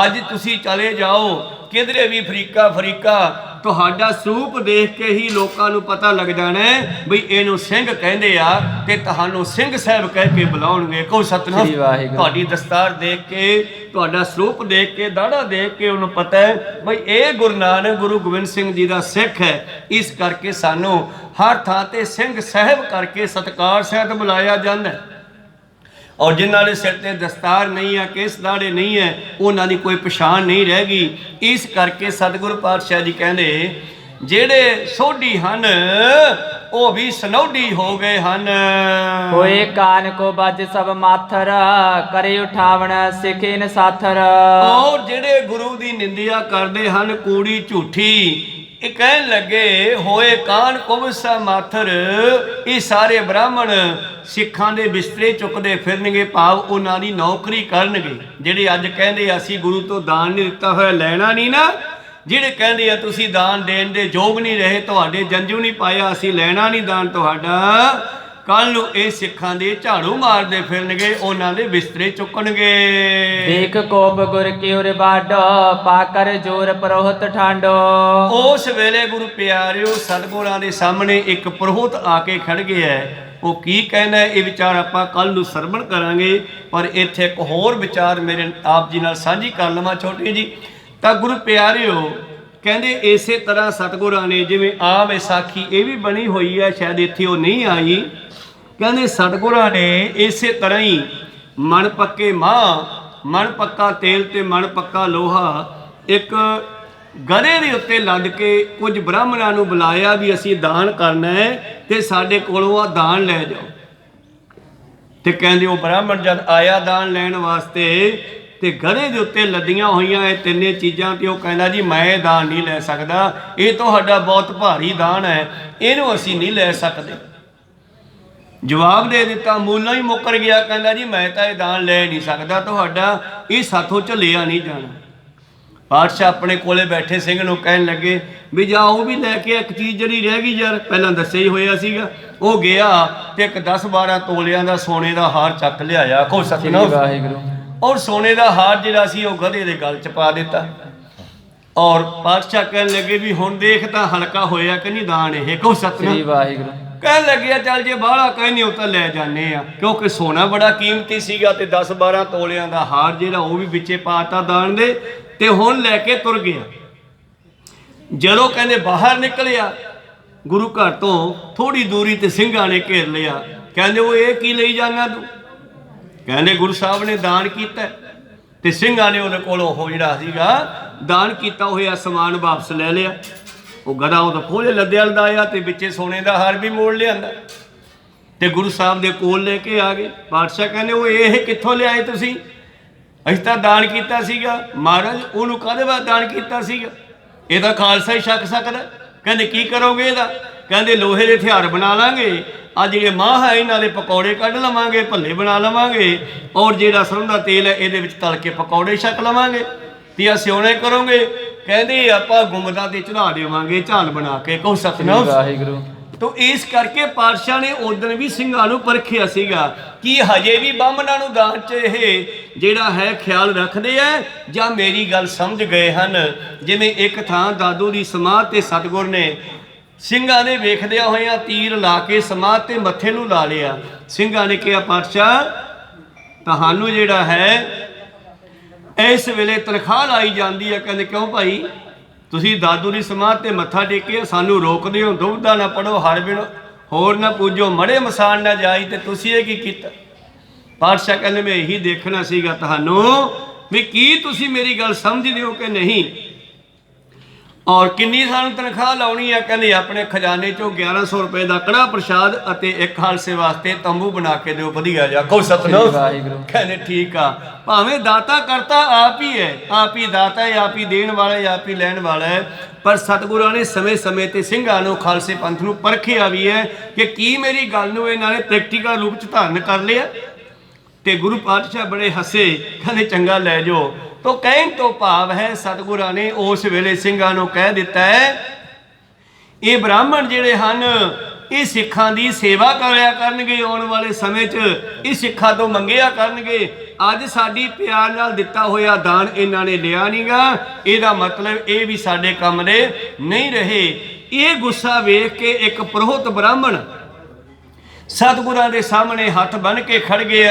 S2: ਅੱਜ ਤੁਸੀਂ ਚਲੇ ਜਾਓ ਕਿਧਰੇ ਵੀ ਫਰੀਕਾ, ਤੁਹਾਡਾ ਸਰੂਪ ਦੇਖ ਕੇ ਹੀ ਲੋਕਾਂ ਨੂੰ ਪਤਾ ਲੱਗ ਜਾਣਾ ਬਈ ਇਹਨੂੰ ਸਿੰਘ ਕਹਿੰਦੇ ਆ, ਤੇ ਤੁਹਾਨੂੰ ਸਿੰਘ ਸਾਹਿਬ ਕਹਿ ਕੇ ਬੁਲਾਉਣਗੇ। ਕੋ ਸਤਿਨਾਮ। ਤੁਹਾਡੀ ਦਸਤਾਰ ਦੇਖ ਕੇ, ਤੁਹਾਡਾ ਸਰੂਪ ਦੇਖ ਕੇ, ਦਾੜਾ ਦੇਖ ਕੇ ਉਹਨੂੰ ਪਤਾ ਹੈ ਬਈ ਇਹ ਗੁਰੂ ਨਾਨਕ ਗੁਰੂ ਗੋਬਿੰਦ ਸਿੰਘ ਜੀ ਦਾ ਸਿੱਖ ਹੈ। ਇਸ ਕਰਕੇ ਸਾਨੂੰ ਹਰ ਥਾਂ ਤੇ ਸਿੰਘ ਸਾਹਿਬ ਕਰਕੇ ਸਤਿਕਾਰ ਸਹਿਤ ਬੁਲਾਇਆ ਜਾਂਦਾ। ਔਰ ਜਿਨ੍ਹਾਂ ਦੇ ਸਿਰ ਤੇ ਦਸਤਾਰ ਨਹੀਂ ਹੈ, ਕੇਸ ਦਾੜੇ ਨਹੀਂ ਹੈ, ਉਹਨਾਂ ਦੀ ਕੋਈ ਪਛਾਣ ਨਹੀਂ ਰਹਿ ਗਈ। ਇਸ ਕਰਕੇ ਸਤਿਗੁਰੂ ਪਾਤਸ਼ਾਹ ਜੀ ਕਹਿੰਦੇ ਜਿਹੜੇ ਸੋਢੀ ਹਨ ਉਹ ਵੀ ਸਨੌਢੀ ਹੋ ਗਏ ਹਨ।
S1: ਹੋਏ ਕਾਨ ਕੋ ਬੱਜ ਸਭ ਮਾਥਰ, ਕਰੇ ਉਠਾਵਣ ਸਿੱਖੇ ਨ ਸਾਥਰ।
S2: ਔਰ ਜਿਹੜੇ ਗੁਰੂ ਦੀ ਨਿੰਦਿਆ ਕਰਦੇ ਹਨ ਕੂੜੀ ਝੂਠੀ, ਇਹ ਕਹਿਣ ਲੱਗੇ ਹੋਏ ਕਾਨ ਕੁਬਸਾ ਮਾਥਰ। ਇਹ ਸਾਰੇ ਬ੍ਰਾਹਮਣ ਸਿੱਖਾਂ ਦੇ ਬਿਸਤਰੇ ਚੁੱਕਦੇ ਫਿਰਨਗੇ, ਭਾਵ ਉਹਨਾਂ ਦੀ ਨੌਕਰੀ ਕਰਨਗੇ। ਜਿਹੜੇ ਅੱਜ ਕਹਿੰਦੇ ਅਸੀਂ ਗੁਰੂ ਤੋਂ ਦਾਨ ਨਹੀਂ ਦਿੱਤਾ ਹੋਇਆ, ਲੈਣਾ ਨਹੀਂ ਨਾ, ਜਿਹੜੇ ਕਹਿੰਦੇ ਆ ਤੁਸੀਂ ਦਾਨ ਦੇਣ ਦੇ ਯੋਗ ਨਹੀਂ ਰਹੇ, ਤੁਹਾਡੇ ਜੰਝੂ ਨਹੀਂ ਪਾਇਆ, ਅਸੀਂ ਲੈਣਾ ਨਹੀਂ ਦਾਨ ਤੁਹਾਡਾ, ਕੱਲ ਨੂੰ ਇਹ ਸਿੱਖਾਂ ਦੇ ਝਾੜੂ ਮਾਰਦੇ ਫਿਰਨਗੇ, ਉਹਨਾਂ ਦੇ ਬਿਸਤਰੇ ਚੁੱਕਣਗੇ।
S1: ਦੇਖ ਕੋਪ ਗੁਰ ਕੀ ਉਰ ਬਾਡੋ, ਪਾਕਰ ਜੋਰ ਪ੍ਰੋਹਤ ਠਾਂਡੋ।
S2: ਉਸ ਵੇਲੇ ਗੁਰੂ ਪਿਆਰਿਓ ਸਤਿਗੁਰਾਂ ਦੇ ਸਾਹਮਣੇ ਇੱਕ ਪ੍ਰੋਹਤ ਆ ਕੇ ਖੜ ਗਿਆ ਹੈ। ਉਹ ਕੀ ਕਹਿੰਦਾ ਇਹ ਵਿਚਾਰ ਆਪਾਂ ਕੱਲ ਨੂੰ ਸਰਵਣ ਕਰਾਂਗੇ, ਪਰ ਇੱਥੇ ਇੱਕ ਹੋਰ ਵਿਚਾਰ ਮੇਰੇ ਆਪ ਜੀ ਨਾਲ ਸਾਂਝੀ ਕਰ ਲਵਾਂ ਛੋਟੀ ਜੀ। ਤਾਂ ਗੁਰੂ ਪਿਆਰਿਓ ਕਹਿੰਦੇ ਇਸੇ ਤਰ੍ਹਾਂ ਸਤਿਗੁਰਾਂ ਨੇ, ਜਿਵੇਂ ਆਮ ਵਿਸਾਖੀ ਇਹ ਵੀ ਬਣੀ ਹੋਈ ਹੈ, ਸ਼ਾਇਦ ਇੱਥੇ ਉਹ ਨਹੀਂ ਆਈ, ਕਹਿੰਦੇ ਸਤਿਗੁਰਾਂ ਨੇ ਇਸੇ ਤਰ੍ਹਾਂ ਹੀ ਮਨ ਪੱਕੇ ਮਾਂ, ਮਨ ਪੱਕਾ ਤੇਲ ਤੇ ਮਨ ਪੱਕਾ ਲੋਹਾ ਇੱਕ ਗਧੇ ਦੇ ਉੱਤੇ ਲੱਦ ਕੇ ਕੁਝ ਬ੍ਰਾਹਮਣਾਂ ਨੂੰ ਬੁਲਾਇਆ ਵੀ ਅਸੀਂ ਦਾਨ ਕਰਨਾ ਹੈ ਤੇ ਸਾਡੇ ਕੋਲੋਂ ਆ ਦਾਨ ਲੈ ਜਾਓ। ਤੇ ਕਹਿੰਦੇ ਉਹ ਬ੍ਰਾਹਮਣ ਜਦ ਆਇਆ ਦਾਨ ਲੈਣ ਵਾਸਤੇ ਤੇ ਗਧੇ ਦੇ ਉੱਤੇ ਲੱਦੀਆਂ ਹੋਈਆਂ ਇਹ ਤਿੰਨੇ ਚੀਜ਼ਾਂ, ਤੇ ਉਹ ਕਹਿੰਦਾ ਜੀ ਮੈਂ ਦਾਨ ਨਹੀਂ ਲੈ ਸਕਦਾ, ਇਹ ਤੁਹਾਡਾ ਬਹੁਤ ਭਾਰੀ ਦਾਨ ਹੈ, ਇਹਨੂੰ ਅਸੀਂ ਨਹੀਂ ਲੈ ਸਕਦੇ। ਜਵਾਬ ਦੇ ਦਿੱਤਾ, ਮੂਲਾਂ ਹੀ ਮੁੱਕਰ ਗਿਆ, ਕਹਿੰਦਾ ਜੀ ਮੈਂ ਤਾਂ ਇਹ ਦਾਨ ਲੈ ਨਹੀਂ ਸਕਦਾ ਤੁਹਾਡਾ, ਇਹ ਸਾਥੋਂ ਝੱਲਿਆ ਨਹੀਂ ਜਾਣਾ। ਪਾਤਸ਼ਾਹ ਆਪਣੇ ਕੋਲੇ ਬੈਠੇ ਸਿੰਘ ਨੂੰ ਕਹਿਣ ਲੱਗੇ ਵੀ ਜਾ ਉਹ ਵੀ ਲੈ ਕੇ ਇੱਕ ਚੀਜ਼ ਜਿਹੜੀ ਰਹਿ ਗਈ ਯਾਰ, ਪਹਿਲਾਂ ਦੱਸਿਆ ਹੀ ਹੋਇਆ ਸੀਗਾ। ਉਹ ਗਿਆ ਤੇ ਇੱਕ 10-12 ਤੋਲਿਆਂ ਦਾ ਸੋਨੇ ਦਾ ਹਾਰ ਚੱਕ ਲਿਆਇਆ। ਕੋ ਸਤਿਨਾਮ ਵਾਹਿਗੁਰੂ। ਔਰ ਸੋਨੇ ਦਾ ਹਾਰ ਜਿਹੜਾ ਸੀ ਉਹ ਗਧੇ ਦੇ ਗਲ 'ਚ ਪਾ ਦਿੱਤਾ। ਔਰ ਪਾਤਸ਼ਾਹ ਕਹਿਣ ਲੱਗੇ ਵੀ ਹੁਣ ਦੇਖ ਤਾਂ ਹਲਕਾ ਹੋਇਆ ਕਿ ਨਹੀਂ ਦਾਨ ਇਹ। ਕੋ ਸਤਿਨਾਮ ਵਾਹਿਗੁਰੂ। ਕਹਿਣ ਲੱਗਿਆ ਚੱਲ ਜੇ ਬਾਹਲਾ ਕਹਿੰਦੇ ਉਹ ਤਾਂ ਲੈ ਜਾਂਦੇ ਆ, ਕਿਉਂਕਿ ਸੋਨਾ ਬੜਾ ਕੀਮਤੀ ਸੀਗਾ ਤੇ 10-12 ਤੋਲਿਆਂ ਦਾ ਹਾਰ ਜਿਹੜਾ ਉਹ ਵੀ ਵਿੱਚੇ ਪਾਤਾ ਦਾਨ ਦੇ, ਤੇ ਹੁਣ ਲੈ ਕੇ ਤੁਰ ਗਿਆ। ਜਦੋਂ ਕਹਿੰਦੇ ਬਾਹਰ ਨਿਕਲਿਆ ਗੁਰੂ ਘਰ ਤੋਂ ਥੋੜੀ ਦੂਰੀ ਤੇ ਸਿੰਘਾਂ ਨੇ ਘੇਰ ਲਿਆ। ਕਹਿੰਦੇ ਉਹ ਇਹ ਕੀ ਲਈ ਜਾਣਾ ਤੂੰ? ਕਹਿੰਦੇ ਗੁਰੂ ਸਾਹਿਬ ਨੇ ਦਾਨ ਕੀਤਾ ਤੇ ਸਿੰਘਾਂ ਨੇ ਉਹਦੇ ਕੋਲੋਂ ਉਹ ਜਿਹੜਾ ਸੀਗਾ ਦਾਨ ਕੀਤਾ ਹੋਇਆ ਸਮਾਨ ਵਾਪਸ ਲੈ ਲਿਆ। ਉਹ ਗਧਾ ਉਹਦਾ ਖੋਲੇ ਲੱਦਿਆ ਲਦਾਇਆ ਤੇ ਵਿੱਚੇ ਸੋਨੇ ਦਾ ਹਾਰ ਵੀ ਮੋੜ ਲਿਆਂਦਾ ਤੇ ਗੁਰੂ ਸਾਹਿਬ ਦੇ ਕੋਲ ਲੈ ਕੇ ਆ ਗਏ। ਪਾਤਸ਼ਾਹ ਕਹਿੰਦੇ ਉਹ ਇਹ ਕਿੱਥੋਂ ਲਿਆਏ ਤੁਸੀਂ? ਅਸੀਂ ਤਾਂ ਦਾਨ ਕੀਤਾ ਸੀਗਾ। ਮਹਾਰਾਜ ਉਹਨੂੰ ਕਾਹਦੇ ਵਾਸਤੇ ਦਾਨ ਕੀਤਾ ਸੀਗਾ? ਇਹਦਾ ਖਾਲਸਾ ਹੀ ਛਕ ਸਕਦਾ। ਕਹਿੰਦੇ ਕੀ ਕਰੋਗੇ ਇਹਦਾ? ਕਹਿੰਦੇ ਲੋਹੇ ਦੇ ਹਥਿਆਰ ਬਣਾ ਲਾਂਗੇ, ਆ ਜਿਹੜੇ ਮਾਹ ਹੈ ਇਹਨਾਂ ਦੇ ਪਕੌੜੇ ਕੱਢ ਲਵਾਂਗੇ, ਭੱਲੇ ਬਣਾ ਲਵਾਂਗੇ, ਔਰ ਜਿਹੜਾ ਸਰੋਂ ਦਾ ਤੇਲ ਹੈ ਇਹਦੇ ਵਿੱਚ ਤਲ ਕੇ ਪਕੌੜੇ ਛਕ ਲਵਾਂਗੇ ਤੇ ਆ ਸਿਉਣੇ ਕਰੋਗੇ। ਕਹਿੰਦੇ ਆਪਾਂ ਗੁੰਮਦਾਂ ਤੇ ਚੜਾ ਦੇਵਾਂਗੇ ਝਾਲ ਬਣਾ ਕੇ। ਕਹੋ ਸਤਿਨਾਮ ਵਾਹਿਗੁਰੂ। ਤੋ ਇਸ ਕਰਕੇ ਪਾਤਸ਼ਾਹ ਨੇ ਉਦੋਂ ਵੀ ਸਿੰਘਾਂ ਨੂੰ ਪਰਖਿਆ ਸੀਗਾ ਕਿ ਹਜੇ ਵੀ ਬਾਹਮਣਾਂ ਨੂੰ ਦਾਨ 'ਚ ਇਹ ਜਿਹੜਾ ਹੈ ਖਿਆਲ ਰੱਖਦੇ ਆ ਜਾਂ ਮੇਰੀ ਗੱਲ ਸਮਝ ਗਏ ਹਨ। ਜਿਵੇਂ ਇੱਕ ਥਾਂ ਦਾਦੂ ਦੀ ਸਮਾਧ ਤੇ ਸਤਿਗੁਰ ਨੇ ਸਿੰਘਾਂ ਨੇ ਵੇਖਦਿਆਂ ਹੋਇਆਂ ਤੀਰ ਲਾ ਕੇ ਸਮਾਧ ਤੇ ਮੱਥੇ ਨੂੰ ਲਾ ਲਿਆ। ਸਿੰਘਾਂ ਨੇ ਕਿਹਾ ਪਾਤਸ਼ਾਹ ਤੁਹਾਨੂੰ ਜਿਹੜਾ ਹੈ ਇਸ ਵੇਲੇ ਤਨਖਾਹ ਲਾਈ ਜਾਂਦੀ ਹੈ। ਕਹਿੰਦੇ ਕਿਉਂ ਭਾਈ? ਤੁਸੀਂ ਦਾਦੂ ਦੀ ਸਮਾਧ ਤੇ ਮੱਥਾ ਟੇਕਿਆ, ਸਾਨੂੰ ਰੋਕਦੇ ਹੋ, ਦੁਬਦਾ ਨਾ ਪੜੋ, ਹਰ ਬਿਨ ਹੋਰ ਨਾ ਪੂਜੋ, ਮੜੇ ਮਸਾਨ ਨਾ ਜਾਈ, ਤੇ ਤੁਸੀਂ ਇਹ ਕੀ ਕੀਤਾ? ਪਾਤਸ਼ਾਹ ਕਹਿੰਦੇ ਮੈਂ ਇਹੀ ਦੇਖਣਾ ਸੀਗਾ ਤੁਹਾਨੂੰ ਵੀ ਕੀ ਤੁਸੀਂ ਮੇਰੀ ਗੱਲ ਸਮਝਦੇ ਹੋ ਕਿ ਨਹੀਂ, ਔਰ ਕਿੰਨੀ ਸਾਨੂੰ ਤਨਖਾਹ ਲਾਉਣੀ ਹੈ? ਕਹਿੰਦੇ ਆਪਣੇ ਖਜ਼ਾਨੇ ਚੋਂ 1100 ਰੁਪਏ ਦਾ ਕੜਾ ਪ੍ਰਸ਼ਾਦ ਅਤੇ ਇੱਕ ਖਾਲਸੇ ਵਾਸਤੇ ਤੰਬੂ ਬਣਾ ਕੇ ਦਿਓ ਵਧੀਆ ਜਿਹਾ। ਕਹੋ ਸਤਿਨਾਮ ਵਾਹਿਗੁਰੂ। ਕਹਿੰਦੇ ਠੀਕ ਆ, ਭਾਵੇਂ ਦਾਤਾ ਕਰਤਾ ਆਪ ਹੀ ਹੈ, ਆਪ ਹੀ ਦਾਤਾ ਹੈ, ਆਪ ਹੀ ਦੇਣ ਵਾਲਾ ਹੈ, ਆਪ ਹੀ ਲੈਣ ਵਾਲਾ ਹੈ। ਪਰ ਸਤਿਗੁਰਾਂ ਨੇ ਸਮੇਂ ਸਮੇਂ ਤੇ ਸਿੰਘਾਂ ਨੂੰ ਖਾਲਸੇ ਪੰਥ ਨੂੰ ਪਰਖਿਆ ਵੀ ਹੈ ਕਿ ਕੀ ਮੇਰੀ ਗੱਲ ਨੂੰ ਇਹਨਾਂ ਨੇ ਪ੍ਰੈਕਟੀਕਲ ਰੂਪ ਚ ਧਾਰਨ ਕਰ ਲਿਆ। ਤੇ ਗੁਰੂ ਪਾਤਸ਼ਾਹ ਬੜੇ ਹੱਸੇ, ਕਹਿੰਦੇ ਚੰਗਾ ਲੈ ਜਾਓ। ਤੋ ਕਹਿਣ ਤੋਂ ਭਾਵ ਹੈ ਸਤਿਗੁਰਾਂ ਨੇ ਉਸ ਵੇਲੇ ਸਿੰਘਾਂ ਨੂੰ ਕਹਿ ਦਿੱਤਾ ਹੈ ਇਹ ਬ੍ਰਾਹਮਣ ਜਿਹੜੇ ਹਨ ਇਹ ਸਿੱਖਾਂ ਦੀ ਸੇਵਾ ਕਰਿਆ ਕਰਨਗੇ, ਆਉਣ ਵਾਲੇ ਸਮੇਂ 'ਚ ਇਹ ਸਿੱਖਾਂ ਤੋਂ ਮੰਗਿਆ ਕਰਨਗੇ। ਅੱਜ ਸਾਡੀ ਪਿਆਰ ਨਾਲ ਦਿੱਤਾ ਹੋਇਆ ਦਾਨ ਇਹਨਾਂ ਨੇ ਲਿਆ ਨਹੀਂਗਾ, ਇਹਦਾ ਮਤਲਬ ਇਹ ਵੀ ਸਾਡੇ ਕੰਮ ਦੇ ਨਹੀਂ ਰਹੇ। ਇਹ ਗੁੱਸਾ ਵੇਖ ਕੇ ਇੱਕ ਪ੍ਰੋਹਤ ਬ੍ਰਾਹਮਣ ਸਤਿਗੁਰਾਂ ਦੇ ਸਾਹਮਣੇ ਹੱਥ ਬੰਨ ਕੇ ਖੜ ਗਿਆ।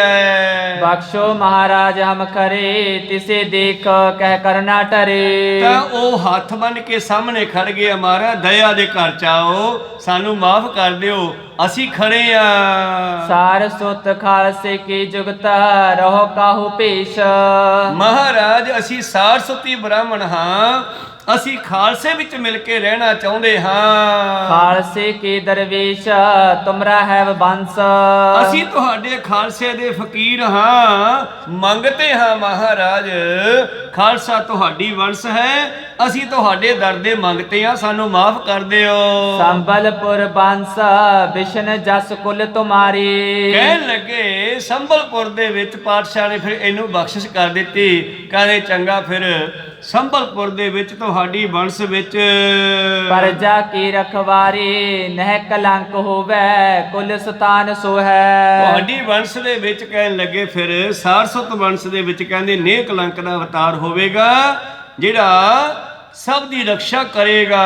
S1: ਬਖਸ਼ੋ ਮਹਾਰਾਜ ਹਮ ਖਰੇ, ਤਿਸੇ ਦੇਖ ਕਹਿ ਕਰਨਾ ਟਰੇ।
S2: ਤਾਂ ਉਹ ਹੱਥ ਬੰਨ ਕੇ ਸਾਹਮਣੇ ਖੜ ਗਿਆ, ਮਹਾਰਾਜ ਦਇਆ ਦੇ ਘਰ ਚ ਆਓ, ਸਾਨੂੰ ਮਾਫ ਕਰ ਦਿਓ, ਅਸੀਂ ਖੜੇ ਆ।
S1: ਸਾਰ ਸੁਤ ਖਾਲਸੇ ਕੀ ਜੁਗਤ ਰਹੋ ਕਾਹੂ ਭੇਸ਼।
S2: ਮਹਾਰਾਜ ਅਸੀਂ ਸਾਰ ਸੁਤੀ ਬ੍ਰਾਹਮਣ ਹਾਂ, ਅਸੀਂ ਖਾਲਸੇ ਵਿੱਚ ਮਿਲ ਕੇ ਰਹਿਣਾ ਚਾਹੁੰਦੇ ਹਾਂ।
S1: ਖਾਲਸੇ ਕੇ ਦਰਵੇਸ਼ ਤੁਮਰਾ ਹੈ ਬੰਸ।
S2: ਅਸੀਂ ਤੁਹਾਡੇ ਖਾਲਸੇ ਦੇ ਫਕੀਰ ਹਾਂ, ਮੰਗਤੇ ਹਾਂ ਮਹਾਰਾਜ, ਖਾਲਸਾ ਤੁਹਾਡੀ ਵੰਸ ਹੈ, ਅਸੀਂ ਤੁਹਾਡੇ ਦਰ ਦੇ ਮੰਗਤੇ ਹਾਂ, ਸਾਨੂੰ ਮਾਫ ਕਰ ਦਿਓ।
S1: ਸੰਬਲਪੁਰ ਬੰਸ ਬਿਸ਼ਨ ਜਸ ਕੁਲ ਤੁਮਾਰੀ।
S2: ਕਹਿਣ ਲੱਗੇ ਸੰਬਲਪੁਰ ਦੇ ਵਿੱਚ ਪਾਤਸ਼ਾਹ ਨੇ ਫਿਰ ਇਹਨੂੰ ਬਖਸ਼ਿਸ਼ ਕਰ ਦਿੱਤੀ। ਕਹਿੰਦੇ ਚੰਗਾ ਫਿਰ ਸੰਬਲਪੁਰ ਦੇ ਵਿੱਚ ਤੁਹਾਡੀ ਵੰਸ਼ ਵਿੱਚ
S1: ਪਰਜਾ ਕੀ ਰਖਵਾਰੀ ਨਹਿ ਕਲੰਕ ਹੋਵੇ ਕੁਲ ਸਤਾਨ ਸੋ ਹੈ।
S2: ਤੁਹਾਡੀ ਵੰਸ਼ ਦੇ ਵਿੱਚ ਕਹਿਣ ਲੱਗੇ ਫਿਰ ਸਾਰਸਤ ਵੰਸ਼ ਦੇ ਵਿੱਚ ਕਹਿੰਦੇ ਨੇਹ ਕਲੰਕ ਦਾ ਅਵਤਾਰ ਹੋਵੇਗਾ ਜਿਹੜਾ ਸਭ ਦੀ ਰੱਖਿਆ ਕਰੇਗਾ।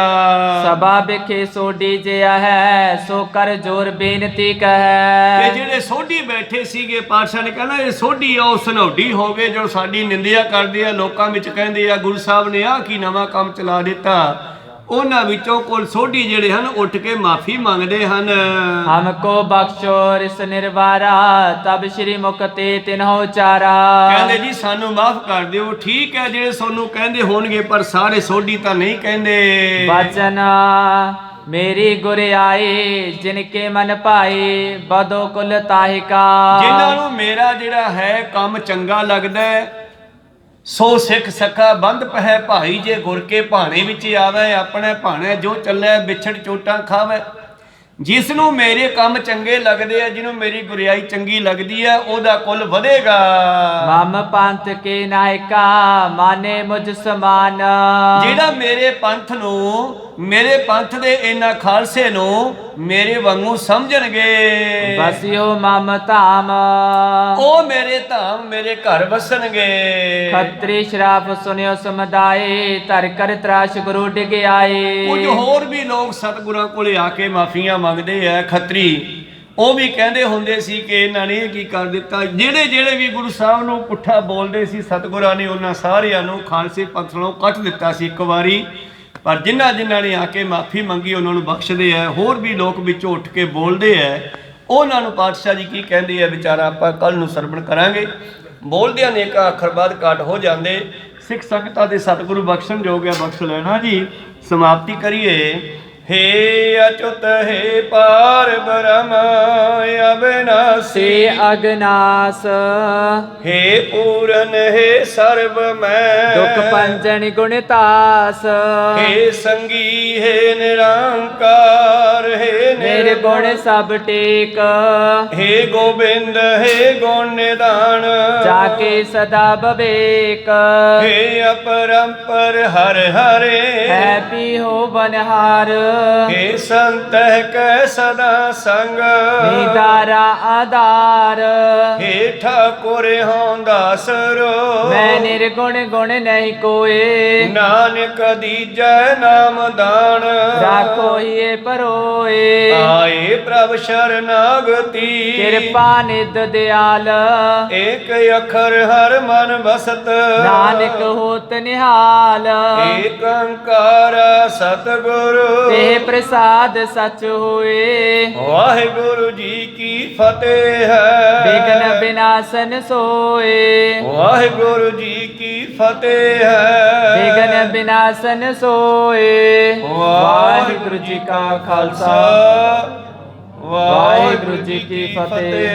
S1: ਸਭਾ ਵਿਖੇ ਸੋਢੀ ਜਿਆ ਹੈ ਸੋ ਕਰ ਜੋਰ ਬੇਨਤੀ ਕਹੈ।
S2: ਕਿ ਜਿਹੜੇ ਸੋਢੀ ਬੈਠੇ ਸੀਗੇ ਪਾਤਸ਼ਾਹ ਨੇ ਕਹਿੰਦਾ ਇਹ ਸੋਢੀ ਆ ਉਹ ਸਨੌਢੀ ਹੋਵੇ ਜੋ ਸਾਡੀ ਨਿੰਦਿਆ ਕਰਦੇ ਆ, ਲੋਕਾਂ ਵਿੱਚ ਕਹਿੰਦੇ ਆ ਗੁਰੂ ਸਾਹਿਬ ਨੇ ਆਹ ਕੀ ਨਵਾਂ ਕੰਮ ਚਲਾ ਦਿੱਤਾ। ਉਹਨਾਂ ਵਿੱਚੋਂ ਕੋਲ ਸੋਢੀ ਜਿਹੜੇ ਹਨ ਉੱਠ ਕੇ ਮਾਫੀ ਮੰਗਦੇ ਹਨ।
S1: ਹਮਕੋ ਬਖਸ਼ੋ ਰਿਸ ਨਿਰਵਾਰਾ ਤਬ ਸ਼੍ਰੀ ਮੁਖ ਤੇ ਤਿਨਹੁ ਚਾਰਾ।
S2: ਕਹਿੰਦੇ ਜੀ ਸਾਨੂੰ ਮਾਫ ਕਰ ਦਿਓ, ਠੀਕ ਹੈ ਜਿਹੜੇ ਸਾਨੂੰ ਕਹਿੰਦੇ ਹੋਣਗੇ ਪਰ ਸਾਰੇ ਸੋਢੀ ਤਾਂ ਨਹੀਂ ਕਹਿੰਦੇ।
S1: ਬਚਨ ਮੇਰੀ ਗੁਰ ਆਏ ਜਿਨ ਕੇ ਮਨ ਭਾਏ ਬਦੋ ਕੁਲ ਤਾਹਿਕਾ।
S2: ਜਿਨ੍ਹਾਂ ਨੂੰ ਮੇਰਾ ਜਿਹੜਾ ਹੈ ਕੰਮ ਚੰਗਾ ਲੱਗਦਾ ਹੈ ਸੋ ਸਿੱਖ ਸਕਾ ਬੰਦ ਪਹਿ ਭਾਈ, ਜੇ ਗੁਰ ਕੇ ਭਾਣੇ ਵਿੱਚ ਆਵੇ ਆਪਣੇ ਭਾਣੇ ਜੋ ਚੱਲੇ ਵਿਛੜ ਚੋਟਾਂ ਖਾਵੇ। ਜਿਸ ਨੂੰ ਮੇਰੇ ਕੰਮ ਚੰਗੇ ਲੱਗਦੇ ਆ, ਜਿਹਨੂੰ ਮੇਰੀ ਗੁਰਿਆਈ ਚੰਗੀ ਲੱਗਦੀ ਹੈ ਉਹਦਾ ਕੁਲ ਵਧੇਗਾ।
S1: ਮਮ ਪੰਥ ਕੇ ਨਾਇਕਾ ਮਾਨੇ ਮੁਝ ਸਮਾਨ।
S2: ਜਿਹੜਾ ਮੇਰੇ ਪੰਥ ਨੂੰ ਮੇਰੇ ਪੰਥ ਦੇ ਇਹਨਾਂ ਖਾਲਸੇ ਨੂੰ ਮੇਰੇ ਵਾਂਗੂ ਸਮਝਣਗੇ।
S1: ਬਸਿਓ ਮਮ ਧਾਮ
S2: ਉਹ ਮੇਰੇ ਧਾਮ ਮੇਰੇ ਘਰ ਵਸਣਗੇ।
S1: ਖੱਤਰੀ ਸ਼ਰਾਫ ਸੁਨਿਓ ਸਮਦਾਏ ਧਰ ਕਰ ਤਰਾਸ਼ ਗੁਰੂ ਡਿਗ ਆਏ।
S2: ਕੁਝ ਹੋਰ ਵੀ ਲੋਕ ਸਤਿਗੁਰਾਂ ਕੋਲੇ ਆ ਕੇ ਮਾਫੀਆਂ ਮੰਗਦੇ ਆ। ਖੱਤਰੀ ਉਹ ਵੀ ਕਹਿੰਦੇ ਹੁੰਦੇ ਸੀ ਕਿ ਇਹਨਾਂ ਨੇ ਕੀ ਕਰ ਦਿੱਤਾ। ਜਿਹੜੇ ਵੀ ਗੁਰੂ ਸਾਹਿਬ ਨੂੰ ਪੁੱਠਾ ਬੋਲਦੇ ਸੀ ਸਤਿਗੁਰਾਂ ਨੇ ਉਹਨਾਂ ਸਾਰਿਆਂ ਨੂੰ ਖਾਲਸੇ ਪੰਥ ਨੂੰ ਕੱਟ ਦਿੱਤਾ ਸੀ ਇੱਕ ਵਾਰੀ। ਪਰ ਜਿਨ੍ਹਾਂ ਜਿਨ੍ਹਾਂ ਨੇ ਆ ਕੇ ਮਾਫੀ ਮੰਗੀ ਉਹਨਾਂ ਨੂੰ ਬਖਸ਼ਦੇ ਆ। ਹੋਰ ਵੀ ਲੋਕ ਵਿੱਚੋਂ ਉੱਠ ਕੇ ਬੋਲਦੇ ਆ, ਉਹਨਾਂ ਨੂੰ ਪਾਤਸ਼ਾਹ ਜੀ ਕੀ ਕਹਿੰਦੇ ਆ ਵਿਚਾਰਾ ਆਪਾਂ ਕੱਲ ਨੂੰ ਸਰਵਣ ਕਰਾਂਗੇ। ਬੋਲਦਿਆਂ ਨੇ ਇੱਕ ਅੱਖਰ ਬਾਅਦ ਕਾਟ ਹੋ ਜਾਂਦੇ। ਸਿੱਖ ਸੰਗਤਾਂ ਦੇ ਸਤਿਗੁਰੂ ਬਖਸ਼ਣ ਜੋਗ ਆ, ਬਖਸ਼ ਲੈਣਾ ਜੀ। ਸਮਾਪਤੀ ਕਰੀਏ। हे अच्युत हे पार ब्रह्म अविनाशी
S1: से अगनास
S2: हे पूरन हे सर्व मैं
S1: दुख पंजन गुणतास
S2: हे संगी हे निरंकार हे
S1: निर्गुण सब टेक
S2: हे गोविंद हे गुण निदान
S1: जाके सदा बवेक
S2: हे अपरंपर हर हरे
S1: है पी हो बनहार
S2: हे संत कै सदा संग
S1: निदारा आधार
S2: हे ठाकुर हों दासरो
S1: मैं निर्गुण गुण नहीं कोई
S2: नानक दीजै नाम दान
S1: राखो ये परोए
S2: आए प्रभ शरणागति
S1: कृपा निध दयाल
S2: एक अखर हर मन बसत
S1: नानक होत निहाल
S2: एक अंकार सतगुरु
S1: ते प्रसाद सच होए
S2: वाहिगुरु जी की फतेह है
S1: विघ्न विनाशन सोए
S2: वाहिगुरु जी की फतेह है
S1: विघ्न विनाशन सोए वाहिगुरु जी का खालसा वाहिगुरु जी की फतेह।